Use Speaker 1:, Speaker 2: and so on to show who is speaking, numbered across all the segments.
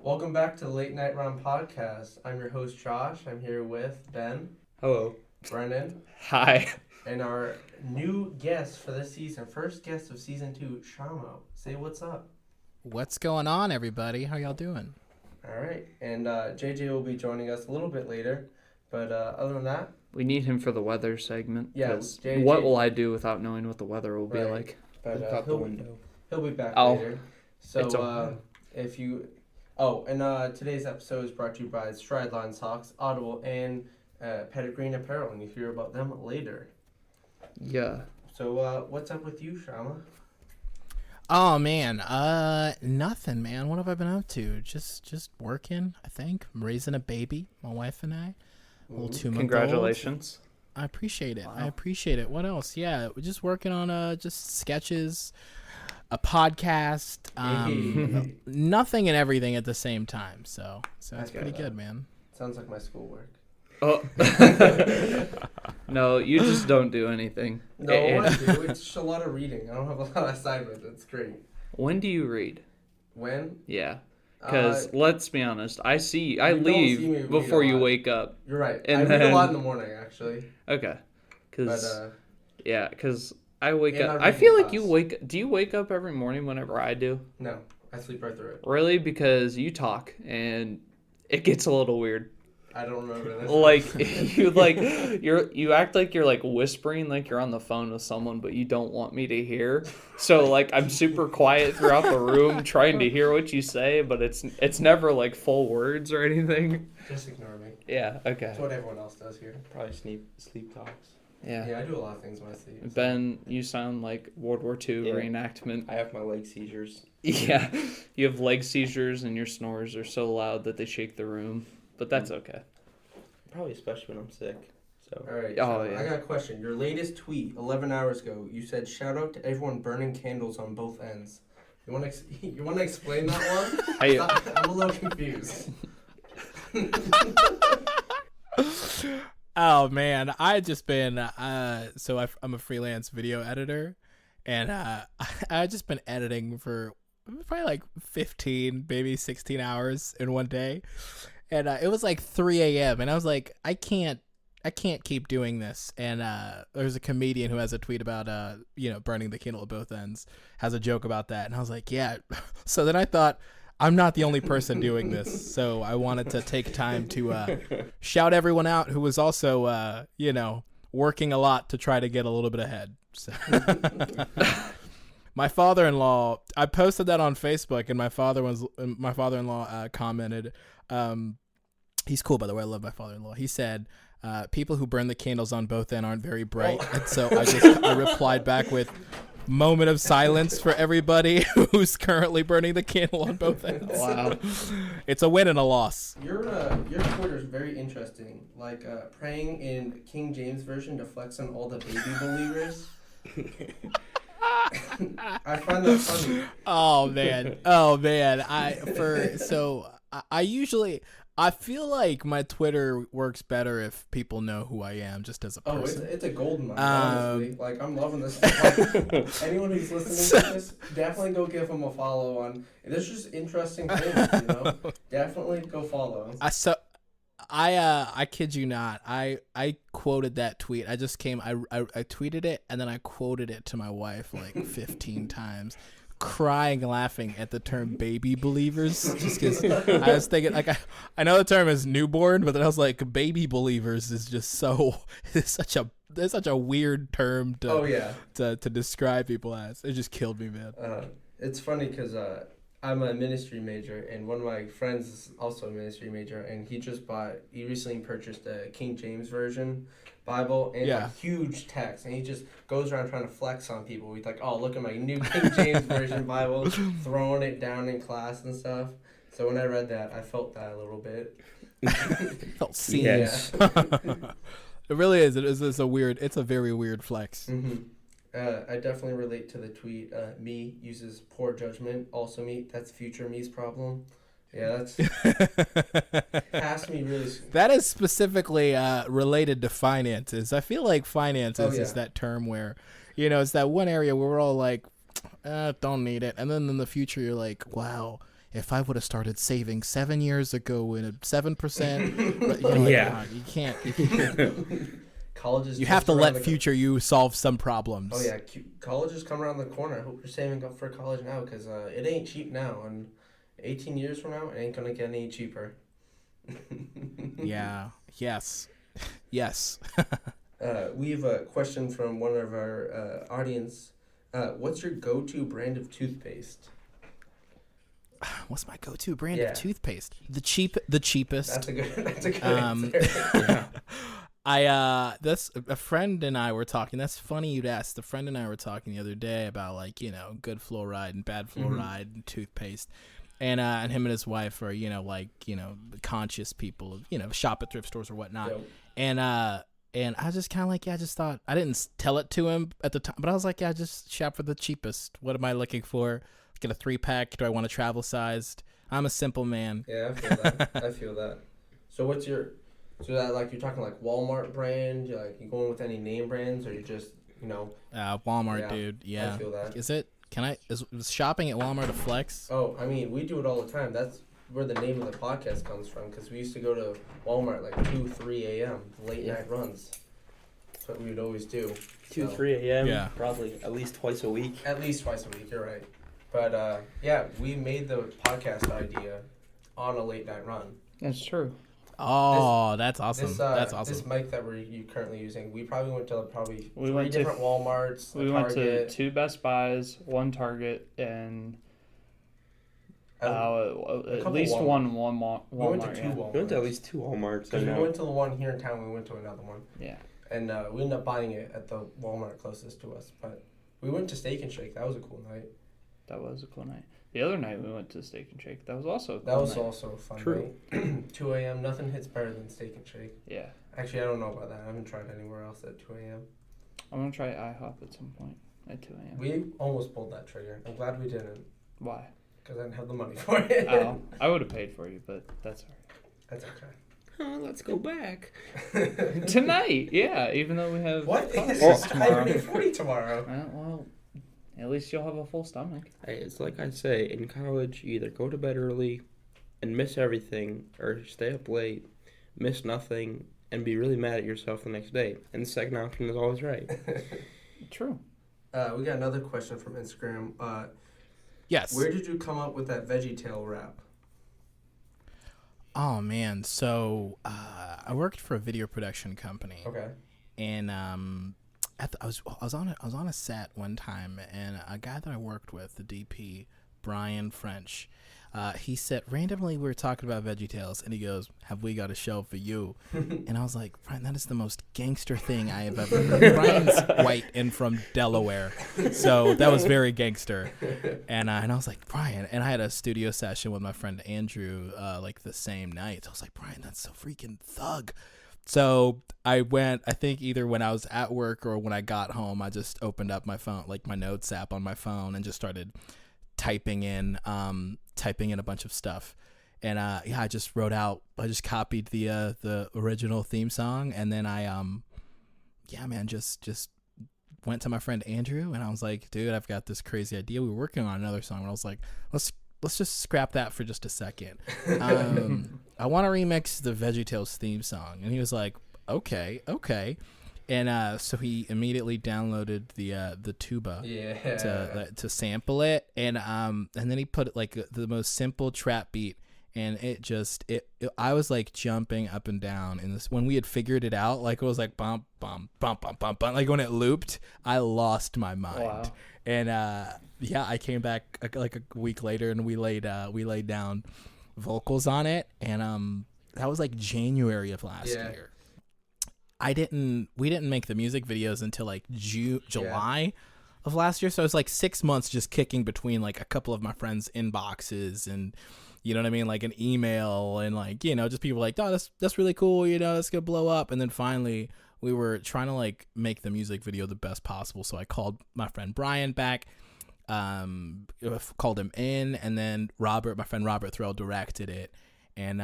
Speaker 1: Welcome back to the Late Night Run Podcast. I'm your host, Josh. I'm here with Ben.
Speaker 2: Hello.
Speaker 1: Brennan.
Speaker 3: Hi.
Speaker 1: And our new guest for this season, first guest of season 2, Shama. Say what's up.
Speaker 4: What's going on, everybody? How y'all doing?
Speaker 1: All right. And JJ will be joining us a little bit later. But other than that,
Speaker 3: We need him for the weather segment.
Speaker 1: Yeah,
Speaker 3: What will I do without knowing what the weather will be like?
Speaker 1: but
Speaker 2: Look out the window.
Speaker 1: he'll be back
Speaker 3: Oh.
Speaker 1: later. So
Speaker 3: It's okay.
Speaker 1: if you... Oh, and today's episode is brought to you by Strideline Socks, Audible, and Peregrine Apparel, and you hear about them later.
Speaker 3: Yeah.
Speaker 1: So what's up with you, Shama?
Speaker 4: Oh man, nothing, man. What have I been up to? Just working. I think I'm raising a baby. My wife and I. A little 2 month
Speaker 3: Congratulations.
Speaker 4: I appreciate it.
Speaker 3: Wow.
Speaker 4: I appreciate it. What else? Yeah, we're just working on just sketches, a podcast. Nothing and everything at the same time. So that's
Speaker 1: I get
Speaker 4: pretty
Speaker 1: that.
Speaker 4: good, man.
Speaker 1: Sounds like my schoolwork.
Speaker 3: Oh. No, you just don't do anything.
Speaker 1: No,
Speaker 3: And-
Speaker 1: I do. It's just a lot of reading. I don't have a lot of assignments. It's great.
Speaker 3: When do you read?
Speaker 1: When?
Speaker 3: Yeah. Because let's be honest, I
Speaker 1: you don't see me
Speaker 3: leave
Speaker 1: read
Speaker 3: before
Speaker 1: a
Speaker 3: you
Speaker 1: lot.
Speaker 3: wake up.
Speaker 1: You're right.
Speaker 3: And
Speaker 1: I read a
Speaker 3: then-
Speaker 1: lot in the morning, actually.
Speaker 3: Okay.
Speaker 1: But
Speaker 3: Because I wake
Speaker 1: And
Speaker 3: up.
Speaker 1: I
Speaker 3: I
Speaker 1: read
Speaker 3: feel
Speaker 1: in
Speaker 3: like you
Speaker 1: class.
Speaker 3: do you wake up every morning whenever I do?
Speaker 1: no, I sleep right through it.
Speaker 3: Really? Because you talk and it gets a little weird.
Speaker 1: I don't remember this.
Speaker 3: You act like you're like whispering like you're on the phone with someone, but you don't want me to hear. So like I'm super quiet throughout the room trying to hear what you say, but it's never like full words or anything.
Speaker 1: Just ignore me.
Speaker 3: Yeah, okay.
Speaker 1: That's what everyone else does here.
Speaker 2: Probably sleep talks.
Speaker 3: Yeah.
Speaker 1: Yeah, I do a lot of things in my sleep. so-
Speaker 3: Ben, you sound like World War II
Speaker 2: Yeah.
Speaker 3: reenactment.
Speaker 2: I have my leg seizures.
Speaker 3: Yeah. You have leg seizures and your snores are so loud that they shake the room. But that's okay.
Speaker 2: Probably especially when I'm sick. So
Speaker 1: All right.
Speaker 3: Oh,
Speaker 1: so
Speaker 3: yeah.
Speaker 1: I got a question. Your latest tweet, 11 hours ago, you said, "Shout out to everyone burning candles on both ends." You want to you want to explain that one?
Speaker 3: Hey.
Speaker 1: I'm a little confused.
Speaker 4: Oh man, I just been I'm a freelance video editor, and I just been editing for probably like 15, maybe 16 hours in one day, and it was like 3 a.m. and I was like, I can't keep doing this. And there's a comedian who has a tweet about burning the candle at both ends, has a joke about that, and I was like, yeah. So then I thought, I'm not the only person doing this, so I wanted to take time to shout everyone out who was also, working a lot to try to get a little bit ahead. So my father-in-law, I posted that on Facebook, and my father-in-law commented. He's cool, by the way. I love my father-in-law. He said, people who burn the candles on both ends aren't very bright, and so I replied back with, moment of silence for everybody who's currently burning the candle on both ends.
Speaker 3: Wow.
Speaker 4: It's a win and a loss.
Speaker 1: Your Twitter is very interesting. Like praying in King James version to flex on all the baby believers. I find that funny.
Speaker 4: Oh man. I feel like my Twitter works better if people know who I am just as a
Speaker 1: Oh,
Speaker 4: person.
Speaker 1: it's a golden mine, honestly. Like, I'm loving this. Like, anyone who's listening to this, definitely go give him a follow on. There's just interesting things, Definitely go follow.
Speaker 4: I kid you not. I quoted that tweet. I tweeted it and then I quoted it to my wife like 15 times. Crying, laughing at the term baby believers, just because I was thinking, like, I know the term is newborn, but then I was like, baby believers is just it's such a weird term to describe people as. It just killed me, man.
Speaker 1: It's funny because I'm a ministry major, and one of my friends is also a ministry major, and he recently purchased a King James Version Bible, and a huge text, and he just goes around trying to flex on people. He's like, oh, look at my new King James Version Bible, throwing it down in class and stuff. So when I read that, I felt that a little bit.
Speaker 4: Felt seen.
Speaker 1: Yes.
Speaker 4: It really is. It's a very weird flex.
Speaker 1: Mm-hmm. I definitely relate to the tweet. Me uses poor judgment. Also me. That's future me's problem. Yeah, has me really.
Speaker 4: That is specifically related to finances. I feel like finances is that term where, it's that one area where we're all like, don't need it. And then in the future, you're like, wow, if I would have started saving 7 years ago in a 7%,
Speaker 2: Yeah.
Speaker 4: You can't.
Speaker 1: College is
Speaker 4: You have
Speaker 1: just
Speaker 4: to
Speaker 1: around
Speaker 4: let future you solve some problems.
Speaker 1: Oh yeah, college is coming around the corner. I hope you're saving up for college now, because it ain't cheap now, and 18 years from now, it ain't gonna get any cheaper.
Speaker 4: Yeah. Yes. Yes.
Speaker 1: We have a question from one of our audience. What's your go-to brand of toothpaste?
Speaker 4: What's my go-to brand
Speaker 1: Yeah.
Speaker 4: of toothpaste? The cheapest.
Speaker 1: That's a good answer.
Speaker 4: That's a friend and I were talking. That's funny you'd ask. The friend and I were talking the other day about good fluoride and bad fluoride and toothpaste. And him and his wife are, conscious people, shop at thrift stores or whatnot.
Speaker 1: Yep.
Speaker 4: And I was just kind of like, I just thought, I didn't tell it to him at the time, but I was like, just shop for the cheapest. What am I looking for? Get a 3-pack? Do I want a travel sized? I'm a simple man.
Speaker 1: Yeah, I feel that. I feel that. So what's your, you're talking like Walmart brand? You going with any name brands, or you just,
Speaker 4: Walmart, dude. Yeah.
Speaker 1: I feel that.
Speaker 4: Is shopping at Walmart a flex?
Speaker 1: Oh, I mean, we do it all the time. That's where the name of the podcast comes from, because we used to go to Walmart like 2, 3 a.m. late night runs. That's what we would always do.
Speaker 2: 2, 3 a.m.
Speaker 4: Yeah.
Speaker 2: Probably at least twice a week.
Speaker 1: At least twice a week, you're right. But we made the podcast idea on a late night run.
Speaker 3: That's true.
Speaker 4: Oh, that's awesome. That's awesome.
Speaker 1: This mic that we're currently using, we probably went to
Speaker 3: We
Speaker 1: 3
Speaker 3: went to
Speaker 1: different Walmarts.
Speaker 3: We went to 2 Best Buys, 1 Target, and at least one Walmart.
Speaker 1: We went to 2 Walmarts.
Speaker 2: We went to at least 2 Walmarts.
Speaker 1: Because we went to the one here in town, we went to another one.
Speaker 3: Yeah.
Speaker 1: And we ended up buying it at the Walmart closest to us. But we went to Steak and Shake. That was a cool night.
Speaker 3: That was a cool night. The other night we went to Steak and Shake. That was also a cool
Speaker 1: That was
Speaker 3: night.
Speaker 1: also a fun
Speaker 2: True.
Speaker 1: night. 2 a.m. Nothing hits better than Steak and Shake.
Speaker 3: Yeah.
Speaker 1: Actually, I don't know about that. I haven't tried anywhere else at 2 a.m.
Speaker 3: I'm going to try IHOP at some point at 2 a.m.
Speaker 1: We almost pulled that trigger. I'm glad we didn't.
Speaker 3: Why?
Speaker 1: Because I didn't have the money for it.
Speaker 3: Oh, I would have paid for you, but that's all right.
Speaker 1: That's okay.
Speaker 2: Oh, let's go back.
Speaker 3: Tonight, yeah, even though we have
Speaker 1: What?
Speaker 3: classes tomorrow.
Speaker 1: 540 tomorrow.
Speaker 3: Well, at least you'll have a full stomach.
Speaker 2: Hey, it's like I say, in college, you either go to bed early and miss everything, or stay up late, miss nothing, and be really mad at yourself the next day. And the second option is always right.
Speaker 3: True.
Speaker 1: We got another question from Instagram.
Speaker 4: Yes.
Speaker 1: Where did you come up with that VeggieTale rap?
Speaker 4: Oh man, so I worked for a video production company.
Speaker 1: Okay.
Speaker 4: And I was on a set one time, and a guy that I worked with, the DP, Brian French, he said randomly we were talking about VeggieTales, and he goes, "Have we got a show for you?" And I was like, "Brian, that is the most gangster thing I have ever heard." Brian's white and from Delaware, so that was very gangster. And I was like, "Brian," and I had a studio session with my friend Andrew like the same night. So I was like, "Brian, that's so freaking thug." So I went, I think either when I was at work or when I got home, I just opened up my phone, like my notes app on my phone, and just started typing in a bunch of stuff. And I just copied the original theme song, and then I just went to my friend Andrew, and I was like, "Dude, I've got this crazy idea. We were working on another song," and I was like, let's just scrap that for just a second. I want to remix the VeggieTales theme song. And he was like, okay. And so he immediately downloaded the tuba to sample it. And then he put like the most simple trap beat. And I was like jumping up and down in this when we had figured it out. Like it was like bump, bump, bump, bump, bump, bump. Like when it looped, I lost my mind.
Speaker 3: Wow.
Speaker 4: And I came back like a week later, and we laid down vocals on it, and that was like January of last year. We didn't make the music videos until like July of last year, so it was like 6 months just kicking between like a couple of my friends' inboxes, and you know what I mean, like an email, and like just people like, "Oh, that's really cool, that's gonna blow up." And then finally we were trying to like make the music video the best possible, so I called my friend Brian back, called him in, and then my friend Robert Threll directed it, and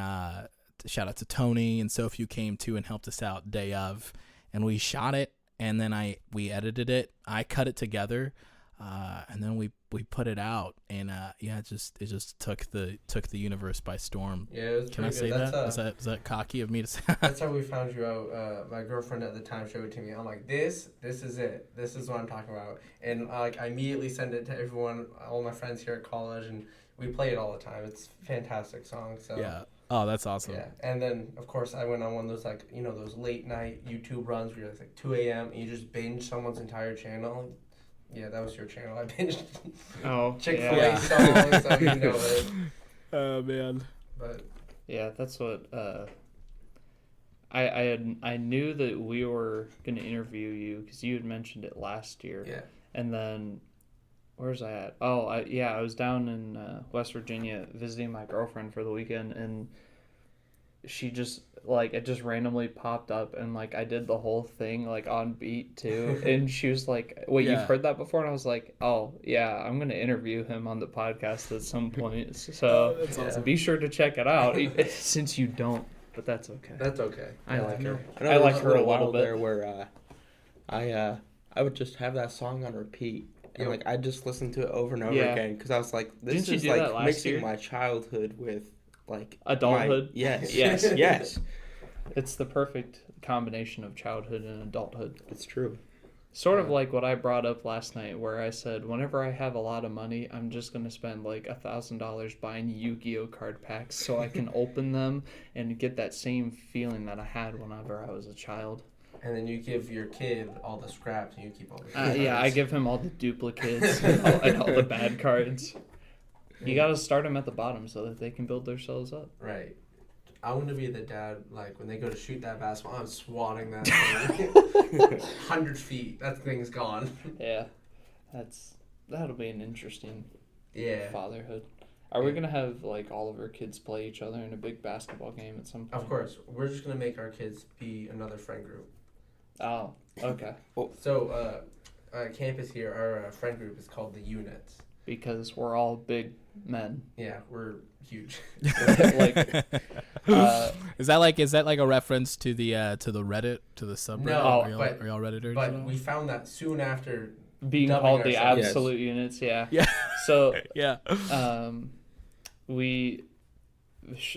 Speaker 4: shout out to Tony and Sophie, who came too and helped us out day of, and we shot it, and then we edited it. I cut it together. and then we put it out, and it just took the universe by storm.
Speaker 1: Yeah, it was
Speaker 4: Can I
Speaker 1: pretty
Speaker 4: say
Speaker 1: good.
Speaker 4: that? Is that cocky of me to say?
Speaker 1: That's how we found you out. My girlfriend at the time showed it to me. I'm like, this is it. This is what I'm talking about. And I immediately send it to everyone, all my friends here at college, and we play it all the time. It's a fantastic song. So
Speaker 4: Yeah. Oh, that's awesome.
Speaker 1: yeah. And then of course I went on one of those those late night YouTube runs where it's like 2 a.m. and you just binge someone's entire channel. Yeah, that was your channel. I binged Chick-fil-A songs, so you know it.
Speaker 4: Oh man.
Speaker 1: But
Speaker 3: Yeah, that's what I knew that we were gonna interview you because you had mentioned it last year.
Speaker 1: yeah.
Speaker 3: And then, where's I at? Oh, I was down in West Virginia visiting my girlfriend for the weekend, and she just it just randomly popped up, and I did the whole thing on beat too, and she was like, "Wait,
Speaker 4: Yeah.
Speaker 3: you've heard that before?" And I was like, "Oh yeah, I'm gonna interview him on the podcast at some point." So
Speaker 4: That's awesome.
Speaker 3: be sure to check it out. Since you don't, but that's okay.
Speaker 1: That's okay.
Speaker 3: I like her.
Speaker 2: I know
Speaker 3: I
Speaker 2: there
Speaker 3: like
Speaker 2: was
Speaker 3: her a
Speaker 2: while
Speaker 3: little bit.
Speaker 2: there where I would just have that song on repeat. And
Speaker 1: Yep.
Speaker 2: I just listened to it over and over
Speaker 3: Yeah.
Speaker 2: again because I was like, this
Speaker 3: Didn't you
Speaker 2: is
Speaker 3: do that last
Speaker 2: mixing
Speaker 3: year?
Speaker 2: my childhood with
Speaker 3: Adulthood?
Speaker 2: Yes.
Speaker 3: Yes.
Speaker 2: Yes.
Speaker 3: It's the perfect combination of childhood and adulthood.
Speaker 2: It's true.
Speaker 3: Sort of like what I brought up last night, where I said, whenever I have a lot of money, I'm just going to spend $1,000 buying Yu-Gi-Oh card packs so I can open them and get that same feeling that I had whenever I was a child.
Speaker 1: And then you give your kid all the scraps and you keep all the
Speaker 3: Yeah, I give him all the duplicates and all the bad cards. You got to start them at the bottom so that they can build themselves up.
Speaker 1: Right. I want to be the dad, when they go to shoot that basketball, I'm swatting that thing 100 feet. That thing's gone.
Speaker 3: Yeah, that'll be an interesting
Speaker 1: Yeah.
Speaker 3: fatherhood. Are we going to have, all of our kids play each other in a big basketball game at some point?
Speaker 1: Of course. We're just going to make our kids be another friend group.
Speaker 3: Oh, okay.
Speaker 1: So, campus here, our friend group is called the Units.
Speaker 3: Because we're all big men.
Speaker 1: Yeah, we're huge.
Speaker 4: Is that a reference to the Reddit, to the subreddit?
Speaker 1: No,
Speaker 4: are
Speaker 1: but
Speaker 4: y'all Redditors?
Speaker 1: But
Speaker 4: at all?
Speaker 1: we found that soon after
Speaker 3: Being
Speaker 1: dubbing
Speaker 3: called the
Speaker 1: ourselves.
Speaker 3: absolute units, yeah.
Speaker 4: Yeah.
Speaker 3: So,
Speaker 4: Yeah.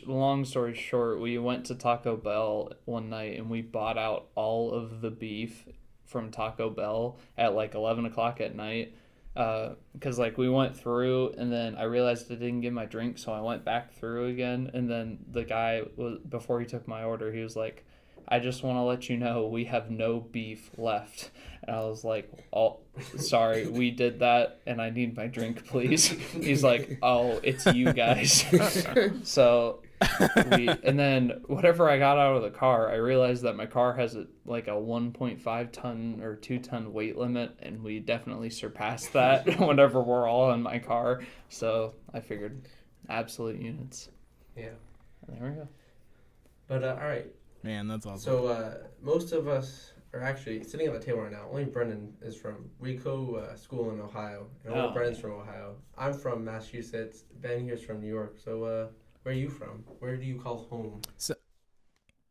Speaker 3: long story short, we went to Taco Bell one night and we bought out all of the beef from Taco Bell at 11 o'clock at night. Because we went through and then I realized I didn't get my drink, so I went back through again, and then the guy before he took my order, he was like, "I just want to let you know we have no beef left." And I was like, "Oh, sorry, we did that and I need my drink, please." He's like, "Oh, it's you guys." So and then whatever I got out of the car, I realized that my car has a 1.5 ton or 2 ton weight limit, and we definitely surpassed that whenever we're all in my car. So I figured absolute units.
Speaker 1: Yeah.
Speaker 3: And there we go.
Speaker 1: But, all right.
Speaker 4: Man, that's awesome.
Speaker 1: So, most of us are actually sitting at the table right now. Only Brennan is from. We go school in Ohio, and only Brennan's from Ohio. I'm from Massachusetts. Ben here's from New York. So, where are you from? Where do you call home?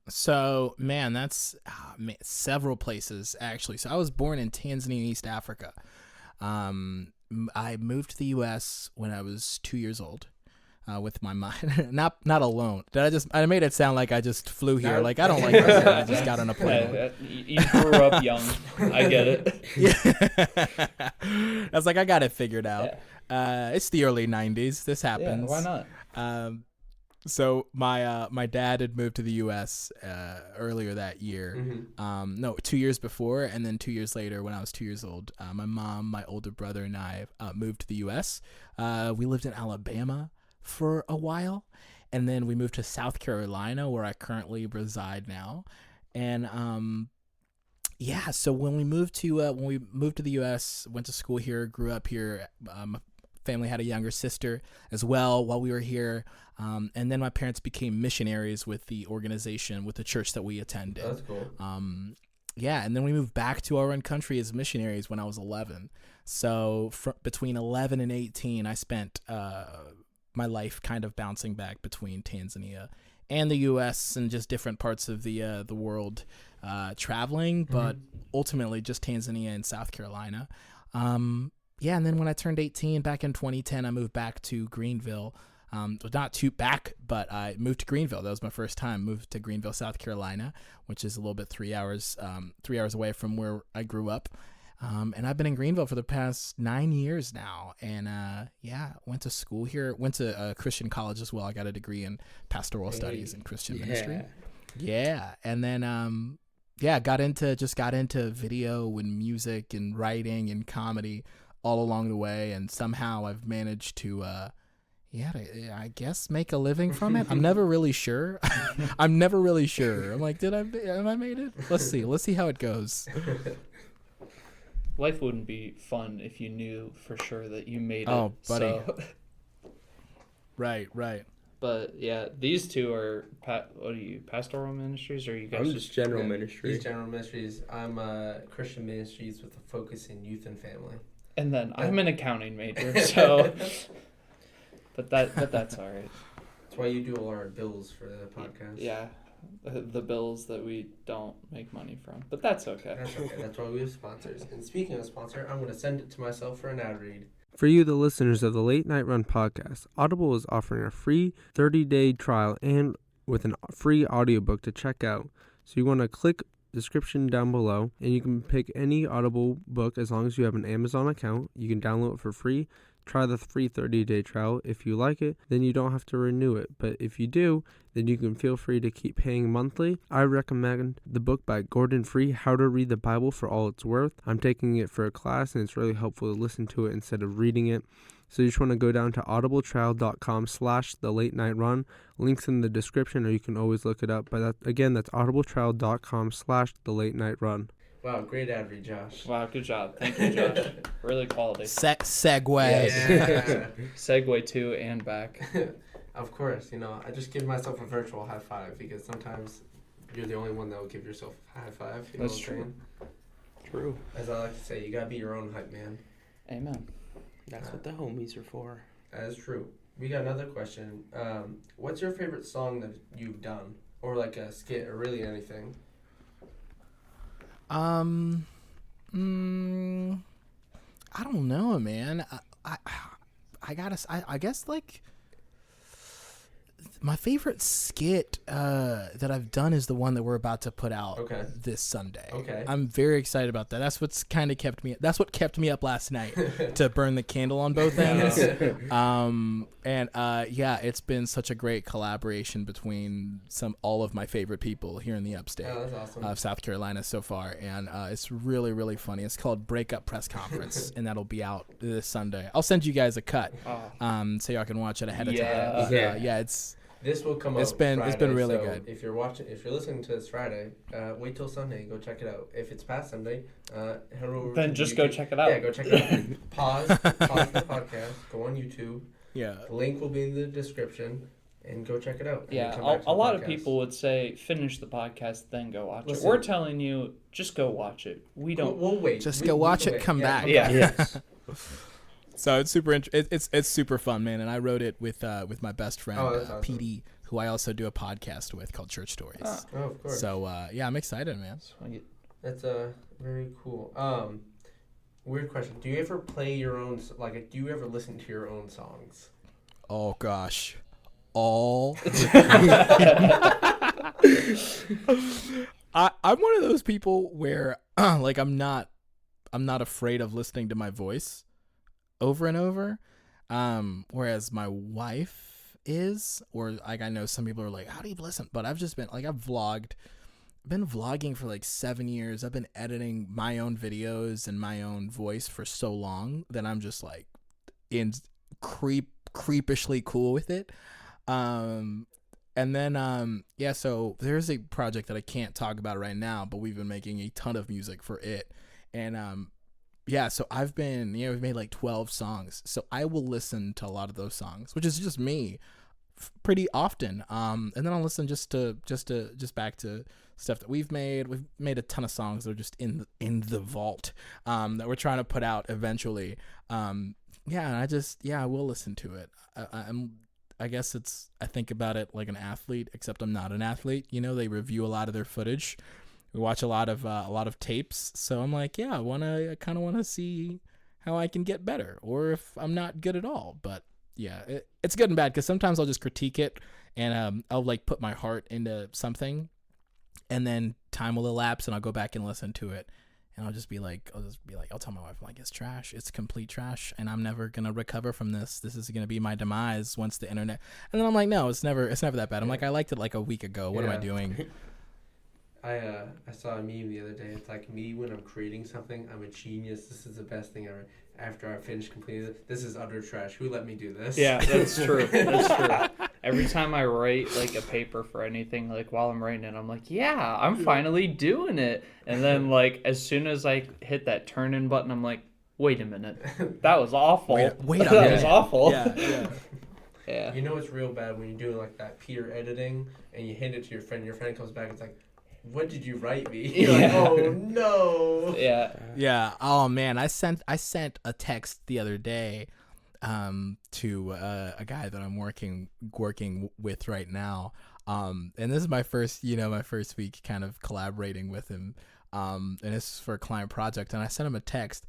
Speaker 4: So man, that's several places actually. So I was born in Tanzania, East Africa. I moved to the U.S. when I was 2 years old. With my mind, not alone. I made it sound like I just flew here. I don't like this. I just got on a plane.
Speaker 3: You grew up young. I get it.
Speaker 4: Yeah. I was like, I got it figured out. Yeah. It's the early 90s. This happens.
Speaker 3: Yeah, why not?
Speaker 4: So my dad had moved to the U.S. Earlier that year.
Speaker 1: Mm-hmm.
Speaker 4: No, 2 years before, and then 2 years later, when I was 2 years old, my mom, my older brother, and I moved to the U.S. We lived in Alabama for a while, and then we moved to South Carolina, where I currently reside now. And so when we moved to the U.S., went to school here, grew up here. My family had a younger sister as well while we were here. And then my parents became missionaries with the organization, with the church that we attended.
Speaker 1: That's cool.
Speaker 4: And then we moved back to our own country as missionaries when I was 11. So between 11 and 18, I spent my life kind of bouncing back between Tanzania and the U.S. and just different parts of the world traveling, but ultimately just Tanzania and South Carolina. yeah, and then when I turned 18 back in 2010, I moved back to Greenville. Not too back, but I moved to Greenville. That was my first time. Moved to Greenville, South Carolina, which is a little bit 3 hours away from where I grew up. And I've been in Greenville for the past 9 years now. And went to school here. Went to a Christian college as well. I got a degree in pastoral studies and Christian ministry. Yeah, and then got into video and music and writing and comedy all along the way. And somehow I've managed to I guess make a living from it. I'm never really sure. I'm like, am I made it? Let's see how it goes.
Speaker 3: Life wouldn't be fun if you knew for sure that you made it.
Speaker 4: Oh, buddy.
Speaker 3: So.
Speaker 4: Right.
Speaker 3: But yeah, these two are, what are you, pastoral ministries, or are you guys?
Speaker 2: I'm just general ministry.
Speaker 1: He's general ministries. I'm Christian ministries with a focus in youth and family.
Speaker 3: And then I'm an accounting major, so... But that's all right.
Speaker 1: That's why you do all our bills for the podcast.
Speaker 3: Yeah, the bills that we don't make money from. But that's okay.
Speaker 1: That's okay. That's why we have sponsors. And speaking of sponsor, I'm going to send it to myself for an ad read.
Speaker 2: For you, the listeners of the Late Night Run podcast, Audible is offering a free 30-day trial and with a free audiobook to check out. So you want to click description down below, and you can pick any Audible book as long as you have an Amazon account. You can download it for free. Try the free 30-day trial. If you like it, then you don't have to renew it. But if you do, then you can feel free to keep paying monthly. I recommend the book by Gordon Free, How to Read the Bible for All It's Worth. I'm taking it for a class, and it's really helpful to listen to it instead of reading it. So you just want to go down to audibletrial.com/thelate-night-run. Links in the description, or you can always look it up. But that's audibletrial.com/thelate-night-run.
Speaker 1: Wow, great ad read, Josh.
Speaker 3: Wow, good job. Thank you, Josh. Really quality.
Speaker 4: Segue.
Speaker 1: Yeah.
Speaker 3: Segue to and back.
Speaker 1: Of course, I just give myself a virtual high five because sometimes you're the only one that will give yourself a high five.
Speaker 3: That's true.
Speaker 2: True.
Speaker 1: As I like to say, you gotta be your own hype man.
Speaker 3: Amen.
Speaker 2: That's what the homies are for.
Speaker 1: That is true. We got another question. What's your favorite song that you've done? Or like a skit or really anything?
Speaker 4: I don't know, man. I guess like my favorite skit that I've done is the one that we're about to put out this Sunday.
Speaker 1: Okay.
Speaker 4: I'm very excited about that. That's what's kind of kept me. That's what kept me up last night to burn the candle on both ends. It's been such a great collaboration between all of my favorite people here in the upstate of South Carolina so far, and it's really, really funny. It's called Breakup Press Conference, and that'll be out this Sunday. I'll send you guys a cut, so y'all can watch it ahead of time.
Speaker 1: This will come out. It's been
Speaker 4: really good.
Speaker 1: If you're listening to this Friday, wait till Sunday. Go check it out. If it's past Sunday, head over.
Speaker 3: Then just go check it out.
Speaker 1: Yeah, go check it out. Pause the podcast. Go on YouTube.
Speaker 4: Yeah.
Speaker 1: The link will be in the description, and go check it out.
Speaker 3: Yeah, a lot of people would say finish the podcast, then go watch it. We're telling you, just go watch it. We don't.
Speaker 1: We'll wait.
Speaker 4: Just go watch it. Come back.
Speaker 3: Yes.
Speaker 4: So it's super it's super fun, man, and I wrote it with my best friend
Speaker 1: awesome.
Speaker 4: PD, who I also do a podcast with called Church Stories.
Speaker 1: Oh, of course.
Speaker 4: So I'm excited, man.
Speaker 1: That's very cool. Weird question. Do you ever play your own? Do you ever listen to your own songs?
Speaker 4: Oh gosh, I'm one of those people where I'm not afraid of listening to my voice over and over, whereas my wife is, or I know some people are like, how do you listen? But I've just been I've been vlogging for 7 years. I've been editing my own videos and my own voice for so long that I'm just creepishly cool with it. And then so there's a project that I can't talk about right now, but we've been making a ton of music for it, and so I've been, we've made 12 songs. So I will listen to a lot of those songs, which is just me, pretty often. And then I'll listen just back to stuff that we've made. We've made a ton of songs that are just in the vault, that we're trying to put out eventually. And I will listen to it. I guess I think about it like an athlete, except I'm not an athlete. They review a lot of their footage. We watch a lot of tapes, so I'm like, I kind of want to see how I can get better, or if I'm not good at all. But yeah, it's good and bad, because sometimes I'll just critique it, and I'll like put my heart into something, and then time will elapse, and I'll go back and listen to it, and I'll tell my wife, I'm like, it's trash, it's complete trash, and I'm never gonna recover from this. This is gonna be my demise once the internet. And then I'm like, no, it's never that bad. I'm like, I liked it like a week ago. What am I doing?
Speaker 1: I saw a meme the other day. It's like, me when I'm creating something, I'm a genius. This is the best thing ever. After I finish completing it, this is utter trash. Who let me do this?
Speaker 3: Yeah, that's true. That's true. Every time I write like a paper for anything, like while I'm writing it, I'm like, yeah, I'm finally doing it. And then like as soon as I hit that turn in button, I'm like, wait a minute, that was awful.
Speaker 4: Wait a minute.
Speaker 3: That was awful.
Speaker 4: Yeah.
Speaker 1: You know it's real bad when you're doing like that peer editing and you hand it to your friend. Your friend comes back, it's like, what did you write me? You're like, oh no.
Speaker 4: Yeah. Oh man, I sent a text the other day to a guy that I'm working with right now. And this is my first week kind of collaborating with him. And this is for a client project, and I sent him a text.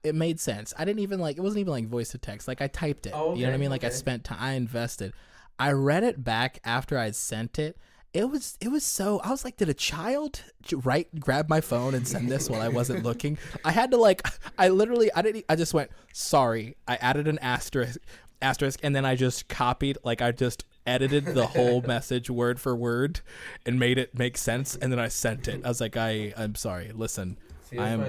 Speaker 4: It made sense. I didn't even it wasn't even like voice to text. Like I typed it. You know what I mean? Like I spent time, I invested. I read it back after I'd sent it. It was so, I was like, did a child grab my phone and send this while I wasn't looking? I had to I just went, sorry. I added an asterisk, and then I just copied, I just edited the whole message word for word and made it make sense. And then I sent it. I was like, I'm sorry. Listen, I am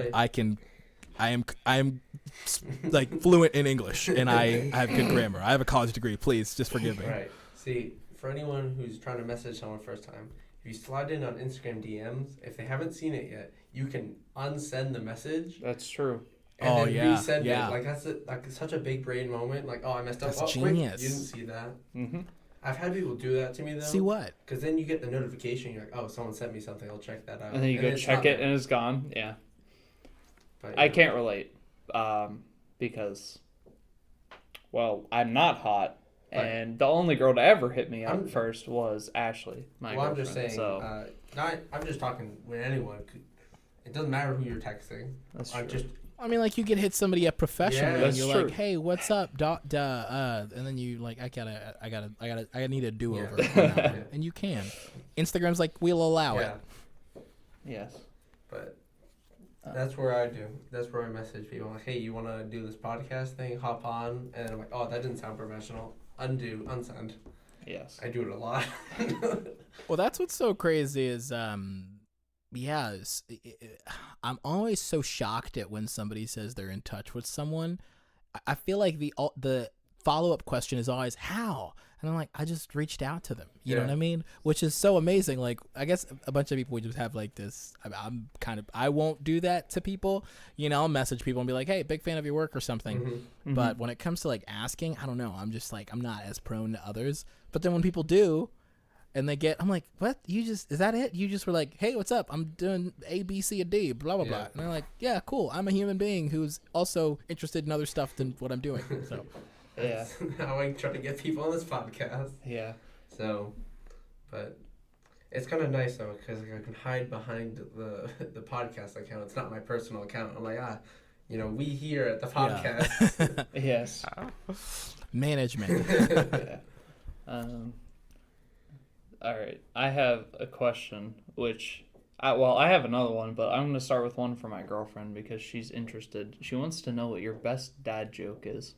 Speaker 4: like fluent in English, and I have good grammar. I have a college degree. Please just forgive me.
Speaker 1: Right. See, for anyone who's trying to message someone first time, if you slide in on Instagram DMs, if they haven't seen it yet, you can unsend the message.
Speaker 3: That's true.
Speaker 1: And resend it. Like that's such a big brain moment. Like, oh, I messed up.
Speaker 4: That's
Speaker 1: genius.
Speaker 4: Quick,
Speaker 1: you didn't see that.
Speaker 3: Mm-hmm.
Speaker 1: I've had people do that to me though.
Speaker 4: See what?
Speaker 1: Because then you get the notification. You're like, oh, someone sent me something. I'll check that out.
Speaker 3: And then you go check it, and it's gone. Yeah. But, I can't relate because, well, I'm not hot. And the only girl to ever hit me up first was Ashley, my girlfriend.
Speaker 1: I'm just saying,
Speaker 3: so.
Speaker 1: I'm just talking with anyone. It doesn't matter who you're texting.
Speaker 3: That's true.
Speaker 4: I mean, like, you could hit somebody up professionally, and you're
Speaker 3: true.
Speaker 4: like, "Hey, what's up?" And then you like, I need a do-over, and you can. Instagram's like, we'll allow it.
Speaker 3: Yes.
Speaker 1: But that's where I do. That's where I message people. I'm like, hey, you want to do this podcast thing? Hop on. And I'm like, oh, that didn't sound professional. Undo, unsend.
Speaker 3: Yes.
Speaker 1: I do it a lot.
Speaker 4: Well, that's what's so crazy is, I'm always so shocked at when somebody says they're in touch with someone. I feel like the follow-up question is always, how? And I'm like, I just reached out to them. You know what I mean? Which is so amazing. Like, I guess a bunch of people would just have like this. I won't do that to people. You know, I'll message people and be like, hey, big fan of your work or something. Mm-hmm. But when it comes to like asking, I don't know. I'm just like, I'm not as prone to others. But then when people do, and I'm like, what? Is that it? You just were like, hey, what's up? I'm doing A, B, C, and D, blah, blah, blah. And they're like, yeah, cool. I'm a human being who's also interested in other stuff than what I'm doing. So.
Speaker 1: Yeah. How I try to get people on this podcast.
Speaker 3: Yeah.
Speaker 1: So, but it's kind of nice though, because I can hide behind the podcast account. It's not my personal account. I'm like, we here at the podcast.
Speaker 3: Yeah. Yes.
Speaker 4: Management.
Speaker 3: Yeah. All right. I have a question, which I have another one, but I'm going to start with one for my girlfriend because she's interested. She wants to know what your best dad joke is.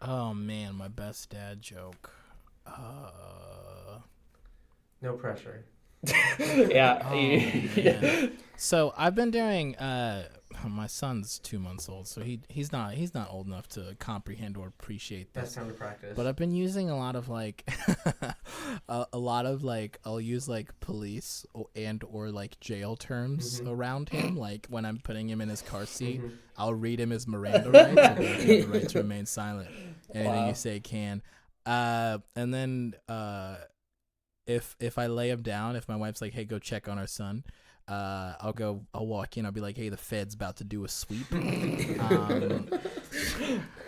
Speaker 4: Oh man, my best dad joke.
Speaker 1: No pressure.
Speaker 3: Yeah.
Speaker 4: Oh, so I've been doing. My son's 2 months old, so he's not old enough to comprehend or appreciate this.
Speaker 1: That's time to practice.
Speaker 4: But I've been using a lot of I'll use like police or like jail terms around him. Like when I'm putting him in his car seat, I'll read him his Miranda Rights. And you have the right to remain silent. Anything you say can. And then if I lay him down, if my wife's like, hey, go check on our son. I'll walk in. I'll be like, hey, the Fed's about to do a sweep.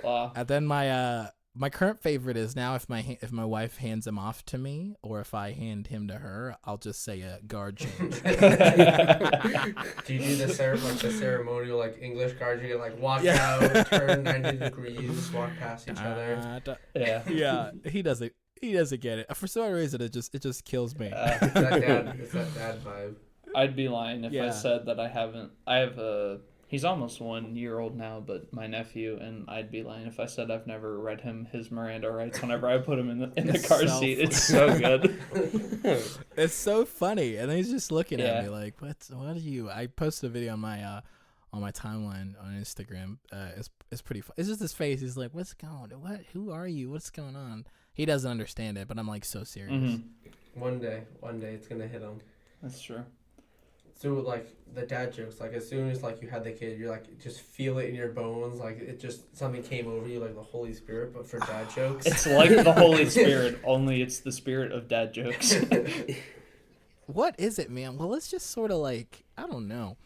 Speaker 3: Wow.
Speaker 4: And then my my current favorite is now if my wife hands him off to me, or if I hand him to her, I'll just say a guard change.
Speaker 1: Do you do the ceremonial like English guard? You like walk out, turn 90 degrees, walk past each other.
Speaker 4: Yeah. He doesn't get it for some reason. It just kills me.
Speaker 1: It's that dad vibe.
Speaker 3: I'd be lying if I said that I haven't. I have he's almost 1 year old now, but my nephew, and I'd be lying if I said I've never read him his Miranda Rights whenever I put him in the car seat. It's so good.
Speaker 4: It's so funny, and he's just looking at me like, what are you? I posted a video on my timeline on Instagram. It's pretty fun. It's just his face. He's like, what's going on? What? Who are you? What's going on? He doesn't understand it, but I'm like so serious.
Speaker 3: Mm-hmm.
Speaker 1: One day it's gonna hit him.
Speaker 3: That's true.
Speaker 1: So like the dad jokes, like as soon as like you had the kid, you're like just feel it in your bones, like it just something came over you, like the Holy Spirit, but for dad jokes.
Speaker 3: It's like the Holy Spirit, only it's the spirit of dad jokes.
Speaker 4: What is it, man? Well, it's just sort of like, I don't know.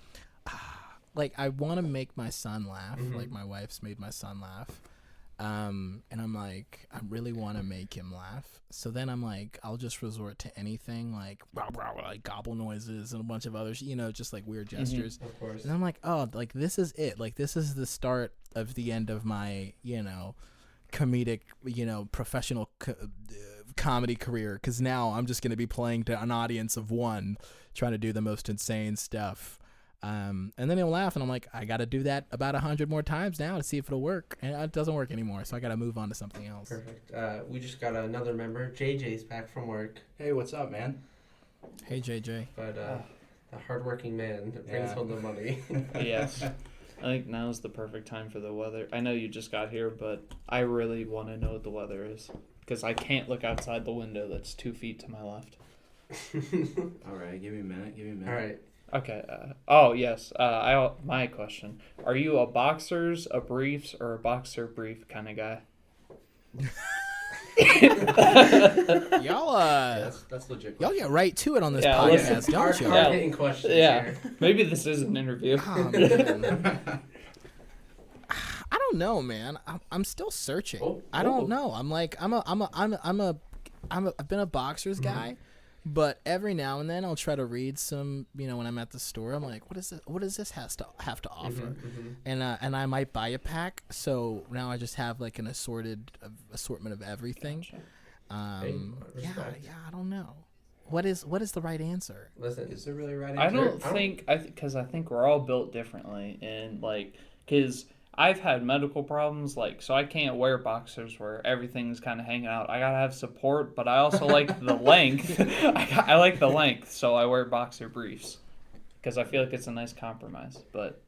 Speaker 4: Like I want to make my son laugh, like my wife's made my son laugh. And I'm like, I really want to make him laugh. So then I'm like, I'll just resort to anything like rah, rah, rah, like gobble noises and a bunch of others, just like weird gestures.
Speaker 1: Of course.
Speaker 4: And I'm like, oh, like this is it. Like this is the start of the end of my, comedic, professional comedy career. Because now I'm just going to be playing to an audience of one, trying to do the most insane stuff. And then he'll laugh, and I'm like, I got to do that about 100 more times now to see if it'll work. And it doesn't work anymore, so I got to move on to something else.
Speaker 1: Perfect. We just got another member. JJ's back from work.
Speaker 5: Hey, what's up, man?
Speaker 4: Hey, JJ.
Speaker 1: But the hardworking man that brings home the money.
Speaker 3: Yes. I think now's the perfect time for the weather. I know you just got here, but I really want to know what the weather is. Because I can't look outside the window that's 2 feet to my left.
Speaker 5: All right, give me a minute.
Speaker 1: All right.
Speaker 3: Okay. Yes. My question: are you a boxers, a briefs, or a boxer brief kind of guy?
Speaker 4: Y'all,
Speaker 5: that's legit.
Speaker 4: Y'all get right to it on this podcast, don't you?
Speaker 1: Hard hitting questions here.
Speaker 3: Maybe this is an interview.
Speaker 4: Oh, man. I don't know, man. I'm still searching. I don't know. I'm like, I've been a boxers guy. But every now and then I'll try to read some, when I'm at the store. I'm like, what is this? What does this have to offer? And I might buy a pack. So now I just have like an assortment of everything. I don't know. What is the right answer?
Speaker 1: Listen,
Speaker 5: is there really a right
Speaker 3: I
Speaker 5: answer?
Speaker 3: don't think because I think we're all built differently, and because I've had medical problems, so I can't wear boxers where everything's kind of hanging out. I gotta have support, but I also like the length. I like the length, so I wear boxer briefs because I feel like it's a nice compromise. But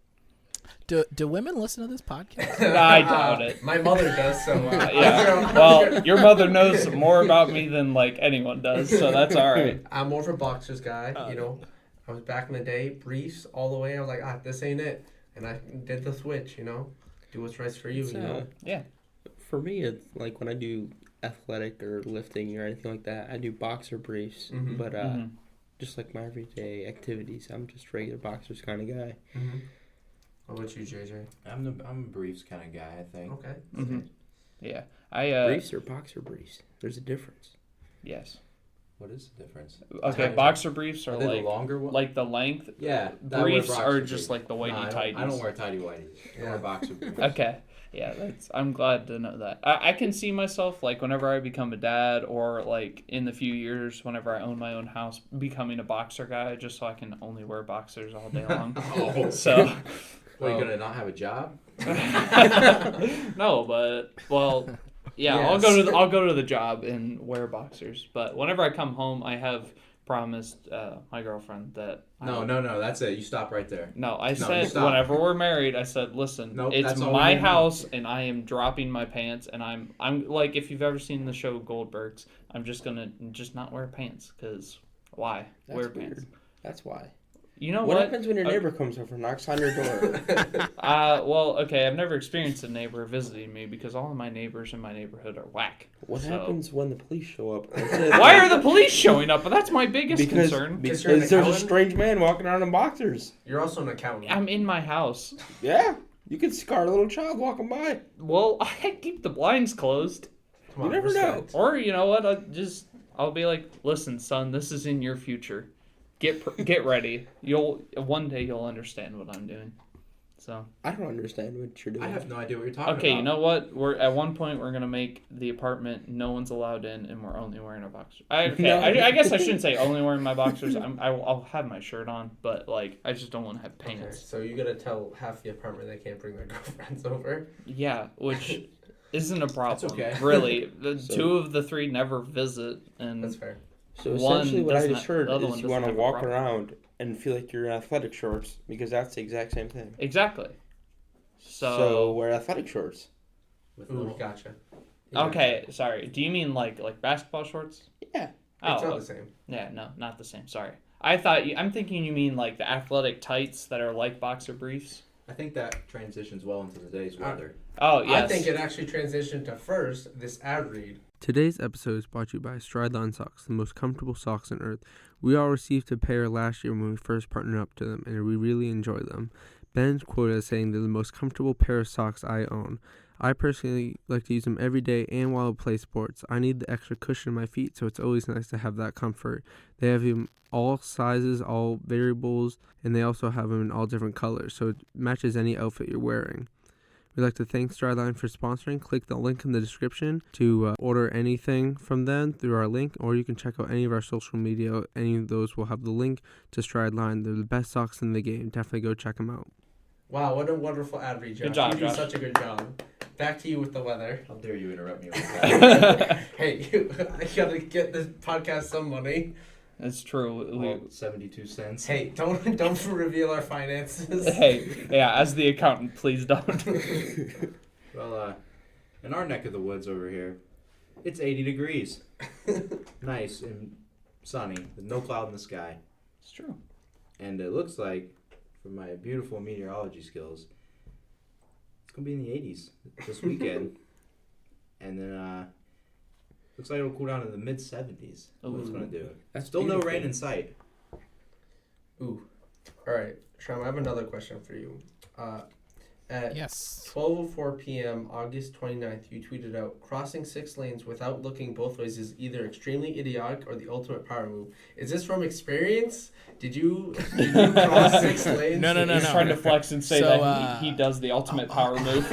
Speaker 4: do women listen to this podcast?
Speaker 3: I doubt it.
Speaker 1: My mother does, so
Speaker 3: yeah. Well, your mother knows more about me than anyone does, so that's all right.
Speaker 1: I'm more of a boxers guy. I was back in the day, briefs all the way. I was like, this ain't it. And I did the switch, do what's right for you,
Speaker 3: Yeah.
Speaker 2: For me, it's like when I do athletic or lifting or anything like that, I do boxer briefs. But just like my everyday activities, I'm just regular boxers kind of guy.
Speaker 1: What about you, JJ?
Speaker 5: I'm a briefs kind of guy, I think.
Speaker 1: Okay.
Speaker 3: Yeah.
Speaker 2: Briefs or boxer briefs? There's a difference.
Speaker 3: Yes.
Speaker 5: What is the difference?
Speaker 3: Okay, boxer briefs are
Speaker 5: the longer one?
Speaker 3: like the length.
Speaker 5: Yeah.
Speaker 3: Briefs are just like the whitey tighties.
Speaker 5: I don't wear tighty whities. I wear boxer briefs.
Speaker 3: Okay. Yeah, I'm glad to know that. I can see myself whenever I become a dad or in the few years whenever I own my own house becoming a boxer guy just so I can only wear boxers all day long. So.
Speaker 5: What, are you gonna not have a job?
Speaker 3: No, but yeah, yes. I'll go to the job and wear boxers. But whenever I come home, I have promised my girlfriend that.
Speaker 5: No, that's it. You stop right there.
Speaker 3: No, I said whenever we're married, I said, listen, it's my house, and I am dropping my pants, and I'm like, if you've ever seen the show Goldbergs, I'm just gonna not wear pants because why wear pants?
Speaker 2: That's why.
Speaker 3: You know
Speaker 2: what happens when your neighbor comes over and knocks on your door?
Speaker 3: I've never experienced a neighbor visiting me because all of my neighbors in my neighborhood are whack.
Speaker 2: What happens when the police show up?
Speaker 3: Why are the police showing up? That's my biggest concern.
Speaker 2: Because there's a strange man walking around in boxers.
Speaker 1: You're also an accountant.
Speaker 3: I'm in my house.
Speaker 2: Yeah. You could scar a little child walking by.
Speaker 3: Well, I keep the blinds closed.
Speaker 1: Come on,
Speaker 2: You never know.
Speaker 1: respect.
Speaker 3: Or you know what? I'll be like, listen, son, this is in your future. Get ready. One day you'll understand what I'm doing. So
Speaker 2: I don't understand what you're doing.
Speaker 5: I have no idea what you're talking about.
Speaker 3: okay, you know what? At one point we're gonna make the apartment no one's allowed in, and we're only wearing our boxers. I guess I shouldn't say only wearing my boxers. I'll have my shirt on, but like I just don't want to have pants.
Speaker 1: Okay, so you gotta tell half the apartment they can't bring their girlfriends over.
Speaker 3: Yeah, which isn't a problem.
Speaker 5: That's okay.
Speaker 3: Really, two of the three never visit, and
Speaker 1: That's fair.
Speaker 2: So
Speaker 3: one
Speaker 2: essentially what I
Speaker 3: doesn't
Speaker 2: just
Speaker 3: have-
Speaker 2: heard
Speaker 3: the other
Speaker 2: is
Speaker 3: one
Speaker 2: you
Speaker 3: doesn't
Speaker 2: want to
Speaker 3: have a
Speaker 2: walk
Speaker 3: problem.
Speaker 2: around and feel like you're in athletic shorts because that's the exact same thing.
Speaker 3: Exactly.
Speaker 2: So
Speaker 3: So
Speaker 2: wear athletic shorts.
Speaker 5: With
Speaker 1: Ooh,
Speaker 5: little-
Speaker 1: gotcha.
Speaker 3: okay, sorry. Do you mean like basketball shorts?
Speaker 2: Yeah.
Speaker 1: It's
Speaker 3: Oh,
Speaker 1: not the same.
Speaker 3: yeah, no, not the same. Sorry. I'm thinking you mean like the athletic tights that are like boxer briefs.
Speaker 5: I think that transitions well into today's weather.
Speaker 3: Oh yes.
Speaker 1: I think it actually transitioned to first this ad read.
Speaker 2: Today's episode is brought to you by Strideline socks, the most comfortable socks on earth. We all received a pair last year when we first partnered up to them, and we really enjoy them. Ben's quoted as saying they're the most comfortable pair of socks I own. I personally like to use them every day and while I play sports. I need the extra cushion in my feet, so it's always nice to have that comfort. They have them all sizes, all variables, and they also have them in all different colors, so it matches any outfit you're wearing. We'd like to thank Strideline for sponsoring. Click the link in the description to order anything from them through our link, or you can check out any of our social media. Any of those will have the link to Strideline. They're the best socks in the game. Definitely go check them out.
Speaker 1: Wow, what a wonderful ad read, Josh.
Speaker 3: Good job,
Speaker 1: You did
Speaker 3: Josh.
Speaker 1: such a good job. Back to you with the weather.
Speaker 5: How dare you interrupt me with that?
Speaker 1: Hey, I gotta get this podcast some money.
Speaker 3: That's true.
Speaker 5: 72 cents.
Speaker 1: Hey, don't reveal our finances.
Speaker 3: Hey, yeah. As the accountant, please don't.
Speaker 5: Well, in our neck of the woods over here, it's 80 degrees. Nice and sunny, with no cloud in the sky.
Speaker 3: It's true.
Speaker 5: And it looks like, from my beautiful meteorology skills, it's going to be in the 80s this weekend. And then, looks like it'll cool down to the mid-70s. What it's going to do.
Speaker 2: That's
Speaker 5: Still no
Speaker 2: beautiful.
Speaker 5: rain in sight.
Speaker 1: Ooh. All right, Shama, I have another question for you. At
Speaker 4: Yes.
Speaker 1: 12:04 p.m. August 29th, you tweeted out, "Crossing 6 lanes without looking both ways is either extremely idiotic or the ultimate power move." Is this from experience? Did you cross 6 lanes?
Speaker 4: No.
Speaker 3: He's trying to flex and say
Speaker 4: So,
Speaker 3: that he does the ultimate power move.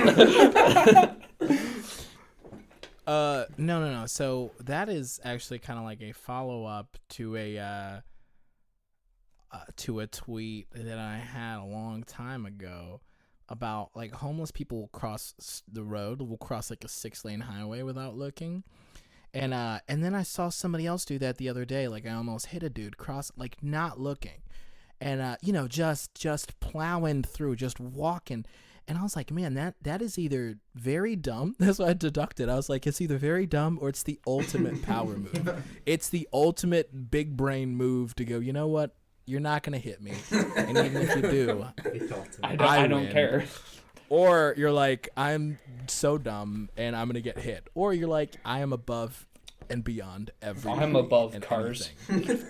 Speaker 4: No. So that is actually kind of like a follow-up to a tweet that I had a long time ago about like homeless people will cross the road, will cross like a 6-lane highway without looking. And then I saw somebody else do that the other day. Like I almost hit a dude cross, like not looking, and just plowing through, just walking. And I was like, man, that is either very dumb. That's what I deducted. I was like, it's either very dumb or it's the ultimate power move. It's the ultimate big brain move to go, you know what? You're not going to hit me. And even if you do,
Speaker 3: I don't
Speaker 4: win.
Speaker 3: care.
Speaker 4: Or you're like, I'm so dumb and I'm going to get hit. Or you're like, I am above and beyond everything.
Speaker 3: I'm above
Speaker 4: and
Speaker 3: cars.
Speaker 4: anything.